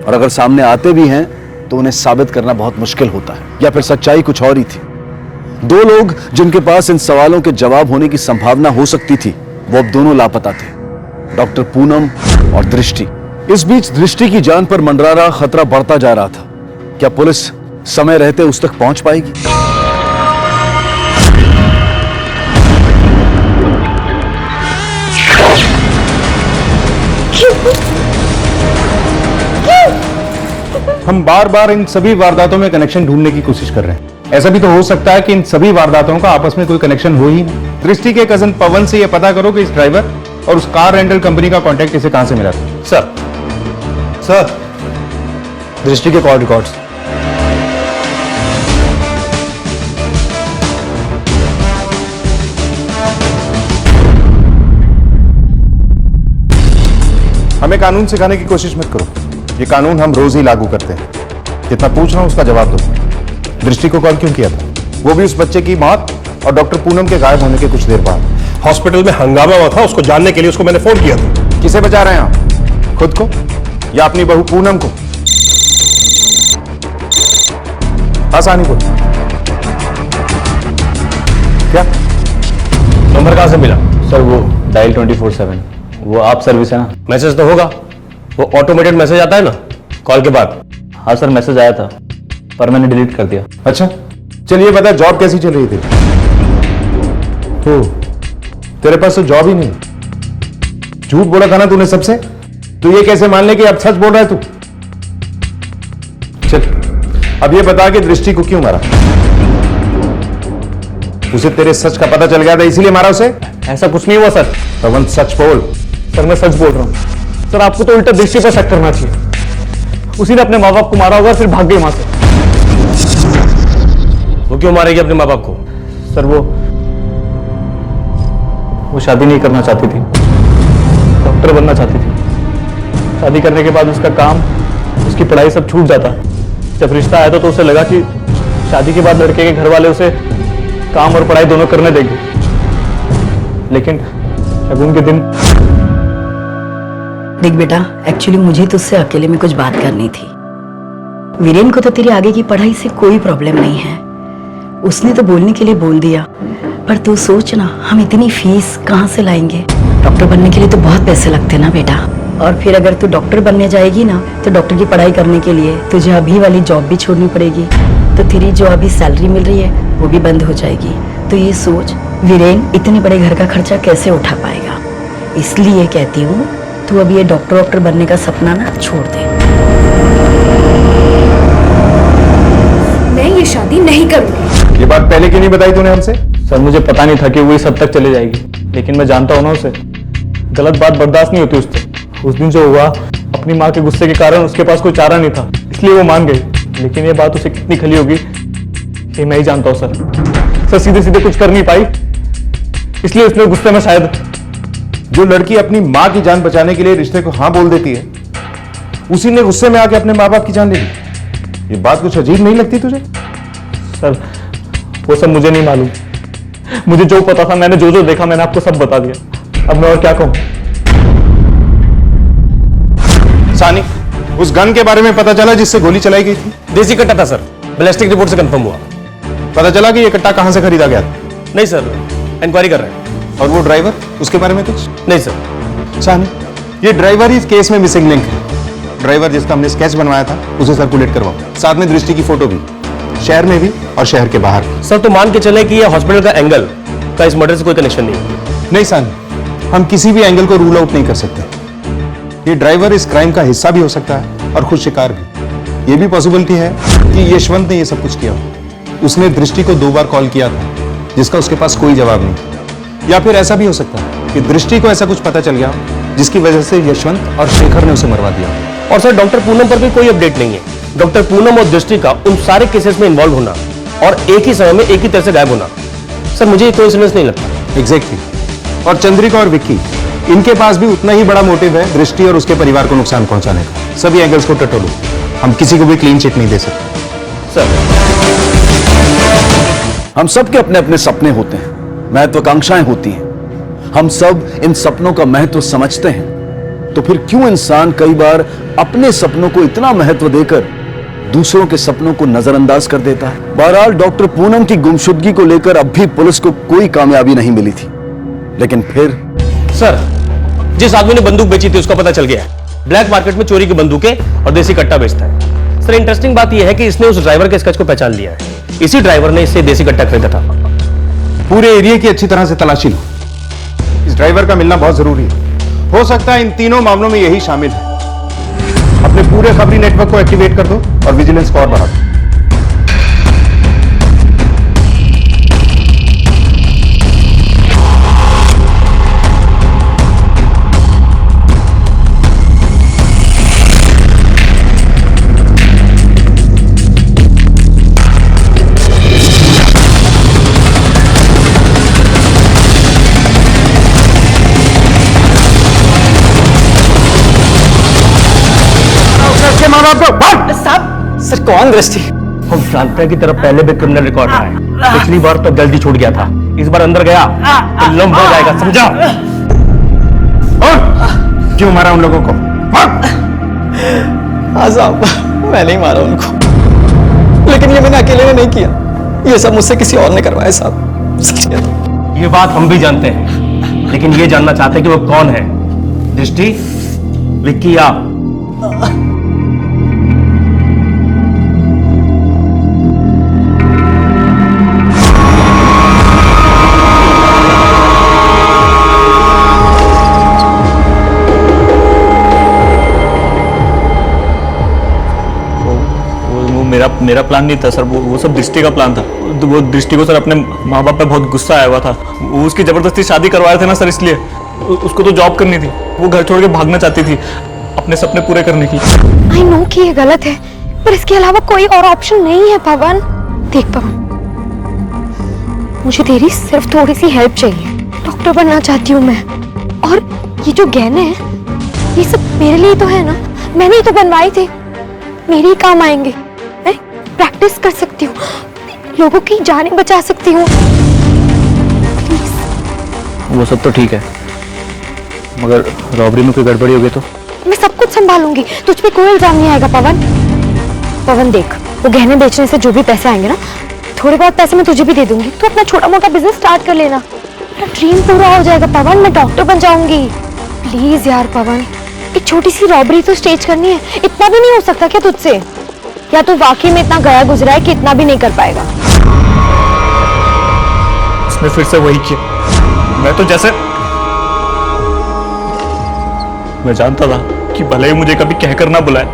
और अगर सामने आते भी हैं तो उन्हें साबित करना बहुत मुश्किल होता है, या फिर सच्चाई कुछ और ही थी। 2 लोग जिनके पास इन सवालों के जवाब होने की संभावना हो सकती थी, वो अब दोनों लापता थे, डॉक्टर पूनम और दृष्टि। इस बीच दृष्टि की जान पर मंडरा रहा खतरा बढ़ता जा रहा था। क्या पुलिस समय रहते उस तक पहुंच पाएगी? हम बार बार इन सभी वारदातों में कनेक्शन ढूंढने की कोशिश कर रहे हैं। ऐसा भी तो हो सकता है कि इन सभी वारदातों का आपस में कोई कनेक्शन हो ही नहीं। दृष्टि के कजन पवन से यह पता करो कि इस ड्राइवर और उस कार रेंटल कंपनी का कांटेक्ट इसे कहां से मिला था। सर, दृष्टि के कॉल रिकॉर्ड्स। हमें कानून सिखाने की कोशिश मत करो, ये कानून हम रोज ही लागू करते हैं। जितना पूछ रहा हूं उसका जवाब दो। दृष्टि को कॉल क्यों किया था? वो भी उस बच्चे की मौत और डॉक्टर पूनम के गायब होने के कुछ देर बाद। हॉस्पिटल में हंगामा हुआ था, उसको जानने के लिए उसको मैंने फोन किया था। किसे बचा रहे हैं आप, खुद को या अपनी बहू पूनम को? आसानी बोल। क्या नंबर कहां से मिला? सर, वो डायल 24/7, वो आप सर्विस है ना? मैसेज तो होगा, वो ऑटोमेटेड मैसेज आता है ना कॉल के बाद। हाँ सर, मैसेज आया था पर मैंने डिलीट कर दिया। अच्छा, चलिए बता, जॉब कैसी चल रही थी? तो तेरे पास तो जॉब ही नहीं, झूठ बोला था ना तूने सबसे, तो ये कैसे मान ले कि अब सच बोल रहा है तू? चल अब ये बता कि दृष्टि को क्यों मारा? उसे तेरे सच का पता चल गया था इसीलिए मारा उसे? ऐसा कुछ नहीं हुआ सर। पवन सच बोल। सर मैं सच बोल रहा हूँ सर, आपको तो उल्टा दृष्टि पर शक करना चाहिए। उसी ने अपने माँ बाप को मारा होगा, फिर भाग गई वहां से। वो क्यों मारेगी अपने माँ बाप को? सर वो शादी नहीं करना चाहती थी, डॉक्टर बनना चाहती थी। शादी करने के बाद उसका काम, उसकी पढ़ाई सब छूट जाता। जब रिश्ता आया तो उसे लगा कि शादी के बाद लड़के के घर वाले उसे काम और पढ़ाई दोनों करने देंगे, लेकिन शगुन के दिन। देख बेटा, एक्चुअली मुझे तुझसे अकेले में कुछ बात करनी थी। वीरेन को तो तेरी आगे की पढ़ाई से कोई प्रॉब्लम नहीं है, उसने तो बोलने के लिए बोल दिया, पर तू सोच ना, हम इतनी फीस कहाँ से लाएंगे? डॉक्टर बनने के लिए तो बहुत पैसे लगते ना बेटा। और फिर अगर तू डॉक्टर बनने जाएगी ना, तो डॉक्टर की पढ़ाई करने के लिए तुझे अभी वाली जॉब भी छोड़नी पड़ेगी, तो तेरी जो अभी सैलरी मिल रही है वो भी बंद हो जाएगी। तो ये सोच, वीरेन इतने बड़े घर का खर्चा कैसे उठा पाएगा? इसलिए कहती हूँ तू अभी ये डॉक्टर बनने का सपना ना छोड़ दे। मैं ये शादी नहीं करूंगी। ये बात पहले क्यों नहीं बताई तूने हमसे? सर मुझे पता नहीं था कि वो इस हद तक चले जाएगी, लेकिन मैं जानता हूँ ना उसे, गलत बात बर्दाश्त नहीं होती उससे। उस दिन जो हुआ, अपनी माँ के गुस्से के कारण उसके पास कोई चारा नहीं था, इसलिए वो मान गई। लेकिन ये बात उसे कितनी खली होगी ये मैं ही जानता हूँ सर। सीधे सीधे कुछ कर नहीं पाई, इसलिए उसने गुस्से में शायद। जो लड़की अपनी माँ की जान बचाने के लिए रिश्ते को हाँ बोल देती है, उसी ने गुस्से में आके अपने माँ बाप की जान ले ली। ये बात कुछ अजीब नहीं लगती तुझे? सर वो सब मुझे नहीं मालूम, मुझे जो पता था, मैंने जो जो देखा मैंने आपको सब बता दिया। अब मैं और क्या कहूं? सानी, उस गन के बारे में पता चला जिससे गोली चलाई गई थी? देसी कट्टा था सर, बैलिस्टिक रिपोर्ट से कंफर्म हुआ। पता चला कि ये कट्टा कहां से खरीदा गया था? नहीं सर, इंक्वायरी कर रहे हैं। और वो ड्राइवर, उसके बारे में कुछ? नहीं सर। सानी, ये ड्राइवर ही इस केस में मिसिंग लिंक है। ड्राइवर जिसका हमने स्केच बनवाया था उसे सर्कुलेट करवाओ, साथ में दृष्टि की फोटो भी, शहर में भी और शहर के बाहर भी। सर तो मान के चले कि ये हॉस्पिटल का एंगल का इस मर्डर से कोई कनेक्शन नहीं है। नहीं सानी, हम किसी भी एंगल को रूल आउट नहीं कर सकते। ये ड्राइवर इस क्राइम का हिस्सा भी हो सकता है और खुद शिकार भी। ये भी पॉसिबिलिटी है कि यशवंत ने ये सब कुछ किया। उसने दृष्टि को 2 बार कॉल किया था जिसका उसके पास कोई जवाब नहीं। या फिर ऐसा भी हो सकता है कि दृष्टि को ऐसा कुछ पता चल गया जिसकी वजह से यशवंत और शेखर ने उसे मरवा दिया। और सर डॉक्टर पूनम पर भी कोई अपडेट नहीं है। डॉक्टर पूनम और दृष्टि का उन सारे केसेस में इन्वॉल्व होना और एक ही समय में एक ही तरह से गायब होना, सर मुझे कोइंसिडेंस नहीं लगता। एग्जैक्टली। और चंद्रिका और विक्की, इनके पास भी उतना ही बड़ा मोटिव है दृष्टि और उसके परिवार को नुकसान पहुंचाने का। सभी एंगल्स को टटोलो, हम किसी को भी क्लीन चिट नहीं दे सकते। सर हम सबके अपने अपने सपने होते हैं, महत्वाकांक्षाएं होती हैं। हम सब इन सपनों का महत्व समझते हैं, तो फिर क्यों इंसान कई बार अपने सपनों को इतना महत्व देकर दूसरों के सपनों को नजरअंदाज कर देता है? बहरहाल डॉक्टर पूनम की गुमशुदगी को लेकर अब भी पुलिस को कोई कामयाबी नहीं मिली थी, लेकिन फिर सर जिस आदमी ने बंदूक बेची थी उसका पता चल गया है। ब्लैक मार्केट में चोरी की बंदूकें और देसी कट्टा बेचता है। सर इंटरेस्टिंग बात यह है कि इसने उस ड्राइवर के स्केच को पहचान लिया है। इसी ड्राइवर ने इससे देसी कट्टा खरीदा था। पूरे एरिया की अच्छी तरह से तलाशी लो, इस ड्राइवर का मिलना बहुत जरूरी है। हो सकता है इन तीनों मामलों में यही शामिल है। अपने पूरे खबरी नेटवर्क को एक्टिवेट कर दो और विजिलेंस को और बढ़ा दो। सर कौन दृष्टि? हम जानते हैं कि तेरा पहले भी क्रिमिनल रिकॉर्ड रहा है। पिछली बार तो जल्दी छूट गया था, इस बार अंदर गया तो लंबा हो जाएगा, समझा? और क्यों मारा उन लोगों को? साहब मैं नहीं मारा उनको, लेकिन ये मैंने अकेले ने नहीं किया, ये सब मुझसे किसी और ने करवाया साहब। ये बात हम भी जानते हैं, लेकिन ये जानना चाहते हैं कि वो कौन है। दृष्टि, विक्की, आप? मेरा प्लान नहीं था सर, वो सब दृष्टि का प्लान था। वो दृष्टि को सर अपने माँ बाप पे बहुत गुस्सा आया हुआ था, वो उसकी जबरदस्ती शादी करवाए थे ना सर, इसलिए उसको तो जॉब करनी थी, वो घर छोड़ के भागना चाहती थी अपने सपने पूरे करने की। आई नो कि ये गलत है, पर इसके अलावा कोई और ऑप्शन नहीं है पवन। देख पवन, मुझे तेरी सिर्फ थोड़ी सी हेल्प चाहिए। डॉक्टर बनना चाहती हूँ मैं, और ये जो गहने हैं ये सब मेरे लिए तो है ना, मैंने ही तो बनवाए थे, मेरे ही काम आएंगे। मैं प्रैक्टिस कर सकती हूँ, लोगों की जानें बचा सकती हूँ। वो सब तो ठीक है, मगर रॉबरी में कोई गड़बड़ी हो गई तो? मैं सब कुछ संभालूंगी, तुझ पे कोई इल्जाम नहीं आएगा पवन। पवन देख, वो गहने बेचने से जो भी पैसे आएंगे ना, थोड़े बहुत पैसे मैं तुझे भी दे दूंगी। तू अपना छोटा मोटा बिजनेस स्टार्ट कर लेना, मेरा ड्रीम पूरा हो जाएगा पवन, मैं डॉक्टर बन जाऊंगी। प्लीज यार पवन, एक छोटी सी रॉबरी तो स्टेज करनी है, इतना भी नहीं हो सकता क्या तुझसे? या तू वाकई में इतना गया गुजरा है कि इतना भी नहीं कर पाएगा? उसने फिर से वही किया। मैं तो जैसे मैं जानता था कि भले ही मुझे कभी कहकर ना बुलाए,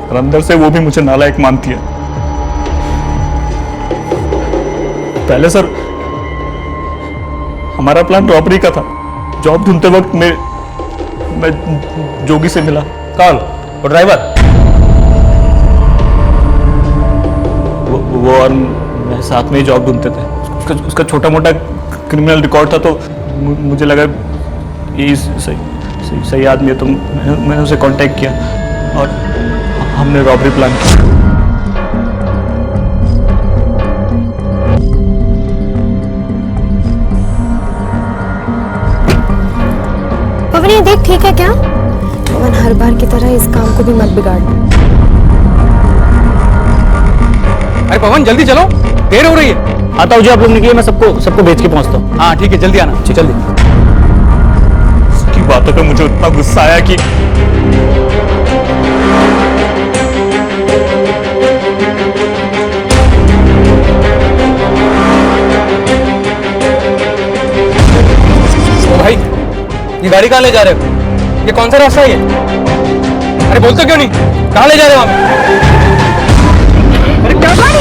पर अंदर से वो भी मुझे नालायक मानती है। पहले सर हमारा प्लान रॉबरी का था। जॉब ढूंढते वक्त मैं जोगी से मिला। कौन? वो ड्राइवर? वो और मैं साथ में ही जॉब ढूंढते थे। उसका छोटा मोटा क्रिमिनल रिकॉर्ड था, तो मुझे लगा ये सही आदमी है, तो मैंने उसे कांटेक्ट किया और हमने रॉबरी प्लान किया। पवन ये देख, ठीक है क्या? पवन हर बार की तरह इस काम को भी मत बिगाड़। अरे पवन जल्दी चलो, देर हो रही है। आता हूँ जी, आप लोग निकलिए, मैं सबको भेज के पहुंचता हूँ। हाँ ठीक है, जल्दी आना। जी जल्दी। उसकी बातों पे मुझे इतना गुस्सा आया कि भाई ये गाड़ी कहाँ ले जा रहे हो? ये कौन सा रास्ता है ये? अरे बोलते क्यों नहीं? कहाँ ले जा रहे हो आप? अरे क्या गाड़ी?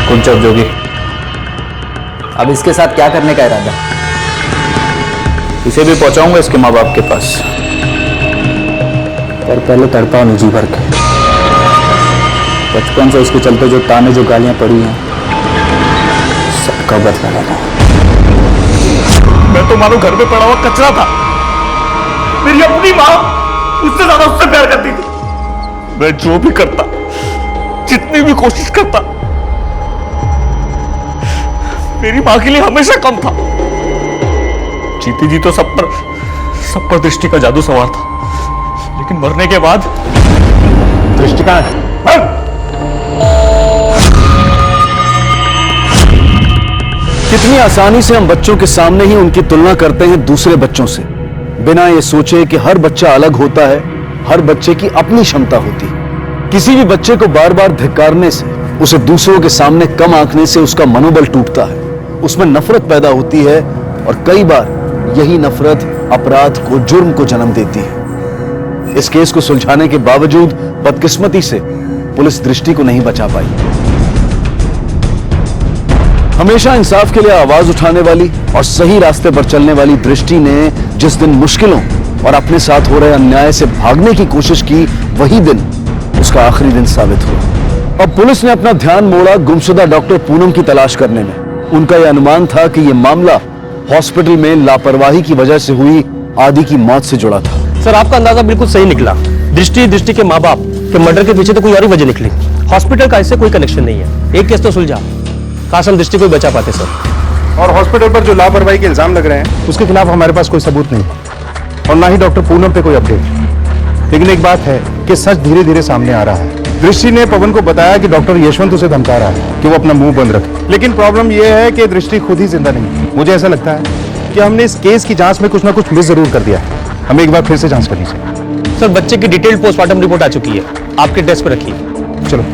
कुंचब जोगी, अब इसके साथ क्या करने का इरादा? इसे भी पहुंचाऊंगा इसके माँ बाप के पास, पर पहले तड़पा जी भर के। बचपन से इसके चलते जो ताने जो गालियां पड़ी हैं, सबका बदला लेना। मैं तो मानो घर में पड़ा हुआ कचरा था। मेरी अपनी माँ उससे ज्यादा उससे प्यार करती थी। मैं जो भी करता, जितनी भी कोशिश करता, मेरी माँ के लिए हमेशा कम था। जीती जी तो सब पर दृष्टि का जादू सवार था, लेकिन मरने के बाद दृष्टि कहाँ है? कितनी आसानी से हम बच्चों के सामने ही उनकी तुलना करते हैं दूसरे बच्चों से, बिना ये सोचे कि हर बच्चा अलग होता है, हर बच्चे की अपनी क्षमता होती है। किसी भी बच्चे को बार बार धिक्कारने से, उसे दूसरों के सामने कम आंकने से उसका मनोबल टूटता है, उसमें नफरत पैदा होती है और कई बार यही नफरत अपराध को, जुर्म को जन्म देती है। इस केस को सुलझाने के बावजूद बदकिस्मती से पुलिस दृष्टि को नहीं बचा पाई। हमेशा इंसाफ के लिए आवाज उठाने वाली और सही रास्ते पर चलने वाली दृष्टि ने जिस दिन मुश्किलों और अपने साथ हो रहे अन्याय से भागने की कोशिश की, वही दिन उसका आखिरी दिन साबित हुआ। अब पुलिस ने अपना ध्यान मोड़ा गुमशुदा डॉक्टर पूनम की तलाश करने में। उनका यह अनुमान था कि यह मामला हॉस्पिटल में लापरवाही की वजह से हुई आदि की मौत से जुड़ा था। सर आपका अंदाजा बिल्कुल सही निकला। दृष्टि के माँ बाप के मर्डर के पीछे तो कोई और ही वजह निकली। हॉस्पिटल का इससे कोई कनेक्शन नहीं है। एक केस तो सुलझा, काश हम दृष्टि को ही बचा पाते सर। और हॉस्पिटल पर जो लापरवाही के इल्जाम लग रहे हैं, उसके खिलाफ हमारे पास कोई सबूत नहीं और ना ही डॉक्टर पूनम पे कोई अपडेट। लेकिन एक बात है कि सच धीरे धीरे सामने आ रहा है। दृष्टि ने पवन को बताया कि डॉक्टर यशवंत उसे धमका रहा है कि वो अपना मुंह बंद रखे, लेकिन प्रॉब्लम यह है कि दृष्टि खुद ही जिंदा नहीं। मुझे ऐसा लगता है कि हमने इस केस की जांच में कुछ ना कुछ मिस जरूर कर दिया है। हमें एक बार फिर से जांच करनी चाहिए। सर बच्चे की डिटेल्ड पोस्टमार्टम रिपोर्ट आ चुकी है, आपके डेस्क पर रखिए। चलो।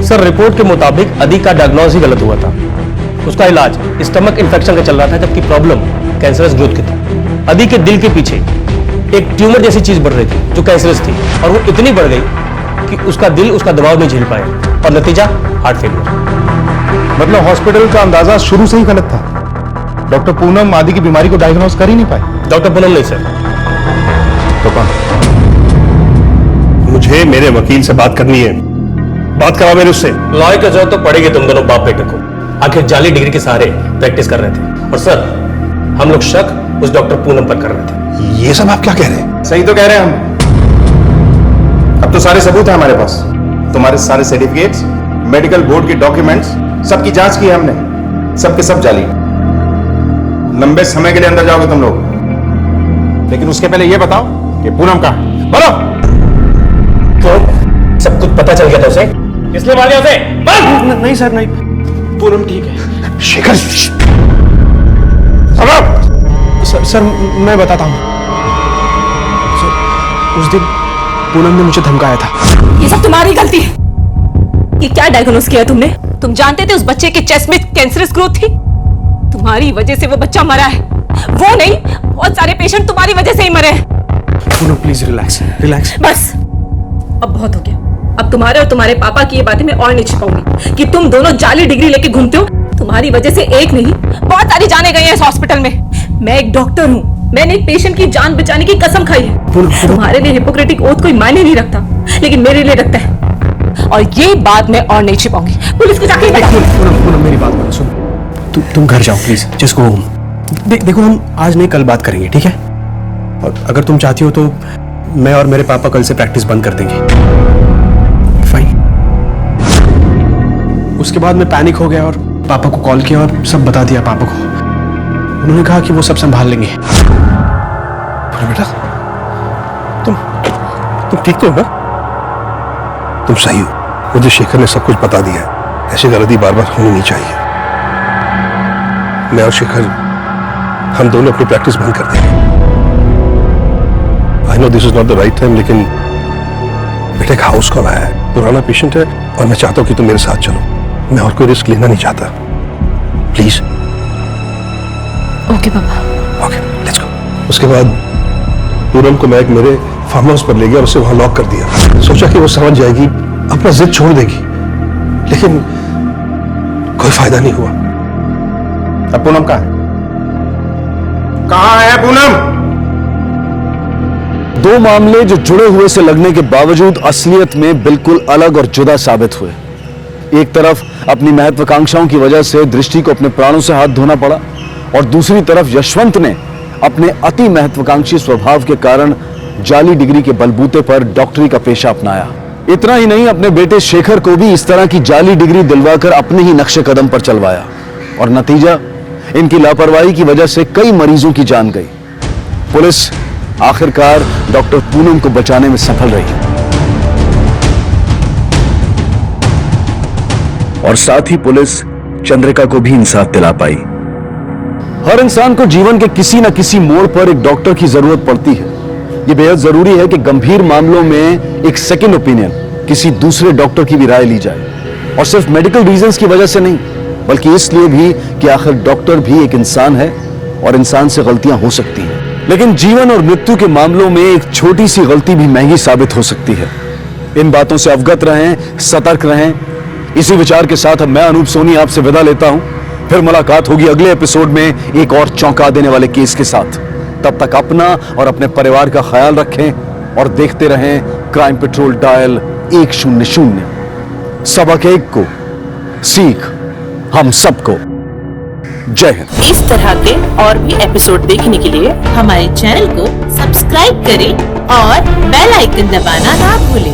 सर रिपोर्ट के मुताबिक अदी का डायग्नोज ही गलत हुआ था। उसका इलाज स्टमक इन्फेक्शन का चल रहा था, जबकि प्रॉब्लम कैंसरस ग्रोथ की थी। अदी के दिल के पीछे एक ट्यूमर जैसी चीज बढ़ रही थी जो कैंसरस थी, और वो इतनी बढ़ गई कि उसका दिल उसका दबाव नहीं झेल पाया और नतीजा हार्ट फेलियर। मतलब हॉस्पिटल का अंदाजा शुरू से ही गलत था। डॉक्टर पूनम आदि की बीमारी को डायग्नोज कर ही नहीं पाए। डॉक्टर पूनम नहीं सर। तो कौन? मुझे मेरे वकील से बात करनी है। बात करा मेरे उससे। लॉ की जरूरत तो पड़ेगी तुम दोनों बाप बेटे को। आखिर जाली डिग्री के सहारे प्रैक्टिस कर रहे थे, और सर हम लोग शक उस डॉक्टर पूनम पर कर रहे थे। ये सब आप क्या कह रहे हैं? सही तो कह रहे हैं हम। अब तो सारे सबूत हैं हमारे पास। तुम्हारे सारे सर्टिफिकेट्स, मेडिकल बोर्ड के डॉक्यूमेंट्स सबकी जांच की है हमने, सबके सब जाली। लंबे समय के लिए अंदर जाओगे तुम लोग, लेकिन उसके पहले ये बताओ कि पूनम कहाँ है? बोलो। तो सब कुछ पता चल गया था उसे? किसने मार दिया उसे? नहीं सर, नहीं, पूनम ठीक है। शेखर, सर मैं बताता हूँ। सर, उस दिन पूनम ने मुझे धमकाया था। ये सब तुम्हारी गलती है। ये क्या डायग्नोस किया तुमने? तुम जानते थे उस बच्चे के चेस्ट में कैंसरस ग्रोथ थी? तुम्हारी वजह से वो बच्चा मरा है। वो नहीं, बहुत सारे पेशेंट तुम्हारी वजह से ही मरे हैं। Poonam please relax, relax. बस अब बहुत हो गया। अब तुम्हारे और तुम्हारे पापा की ये बातें मैं और नहीं छिपाऊंगी कि तुम दोनों जाली डिग्री लेके घूमते हो। तुम्हारी वजह से एक नहीं, बहुत सारी जाने गई हैं इस हॉस्पिटल में। मैं एक डॉक्टर हूँ, मैंने एक पेशेंट की जान बचाने की कसम खाई है। तुम्हारे लिए हिपोक्रेटिक ओथ कोई मायने नहीं रखता, लेकिन मेरे लिए रखता है। और ये बात मैं और नहीं छिपाऊंगी। पुलिस को जाके पूनम मेरी बात मान, सुन। तुम घर जाओ प्लीज, जस्ट गो होम। देखो, हम आज नहीं कल बात करेंगे, ठीक है? और अगर तुम चाहती हो तो मैं और मेरे पापा कल से प्रैक्टिस बंद कर देंगे। फाइन। उसके बाद मैं पैनिक हो गया और पापा को कॉल किया और सब बता दिया पापा को। उन्होंने कहा कि वो सब संभाल लेंगे। बेटा, तुम ठीक तो हो ना? तुम सही हो। मुझे शेखर ने सब कुछ बता दिया है। ऐसी गलती बार बार होनी नहीं चाहिए। मैं और शेखर, हम दोनों अपनी प्रैक्टिस बंद कर देंगे। I know this is not the right time, लेकिन बेटे एक हाउस कॉल आया है, पुराना पेशेंट है और मैं चाहता हूं कि तुम मेरे साथ चलो। मैं और कोई रिस्क लेना नहीं चाहता। प्लीज। ओके पापा। Okay, let's go. उसके बाद पूनम को मैं मेरे फार्म हाउस पर ले गया और उसे वहां लॉक कर दिया। सोचा कि वो समझ जाएगी, अपना जिद छोड़ देगी, लेकिन कोई फायदा नहीं हुआ। अब पूनम कहाँ है? कहाँ है पूनम? दो मामले जो जुड़े हुए से लगने के बावजूद असलियत में बिल्कुल अलग और जुदा साबित हुए। एक तरफ अपनी महत्वाकांक्षाओं की वजह से दृष्टि को अपने प्राणों से हाथ धोना पड़ा, और दूसरी तरफ यशवंत ने अपने अति महत्वाकांक्षी स्वभाव के कारण जाली डिग्री के बलबूते पर डॉक्टरी का पेशा अपनाया। इतना ही नहीं, अपने बेटे शेखर को भी इस तरह की जाली डिग्री दिलवाकर अपने ही नक्शे कदम पर चलवाया, और नतीजा, इनकी लापरवाही की वजह से कई मरीजों की जान गई। पुलिस आखिरकार डॉक्टर पूनम को बचाने में सफल रही, और साथ ही पुलिस चंद्रिका को भी इंसाफ दिला पाई। हर इंसान को जीवन के किसी न किसी मोड़ पर एक डॉक्टर की जरूरत पड़ती है। यह बेहद जरूरी है कि गंभीर मामलों में एक सेकंड ओपिनियन, किसी दूसरे डॉक्टर की भी राय ली जाए, और सिर्फ मेडिकल रीजंस की वजह से नहीं, बल्कि इसलिए भी कि आखिर डॉक्टर भी एक इंसान है और इंसान से गलतियां हो सकती हैं। लेकिन जीवन और मृत्यु के मामलों में एक छोटी सी गलती भी महंगी साबित हो सकती है। इन बातों से अवगत रहें, सतर्क रहें। इसी विचार के साथ अब मैं अनूप सोनी आपसे विदा लेता हूं। फिर मुलाकात होगी अगले एपिसोड में एक और चौंका देने वाले केस के साथ। तब तक अपना और अपने परिवार का ख्याल रखें और देखते रहें क्राइम पेट्रोल डायल 100। सबक एक को सीख हम सबको। जय हिंद। इस तरह के और भी एपिसोड देखने के लिए हमारे चैनल को सब्सक्राइब करें और बेल आइकन दबाना ना भूलें।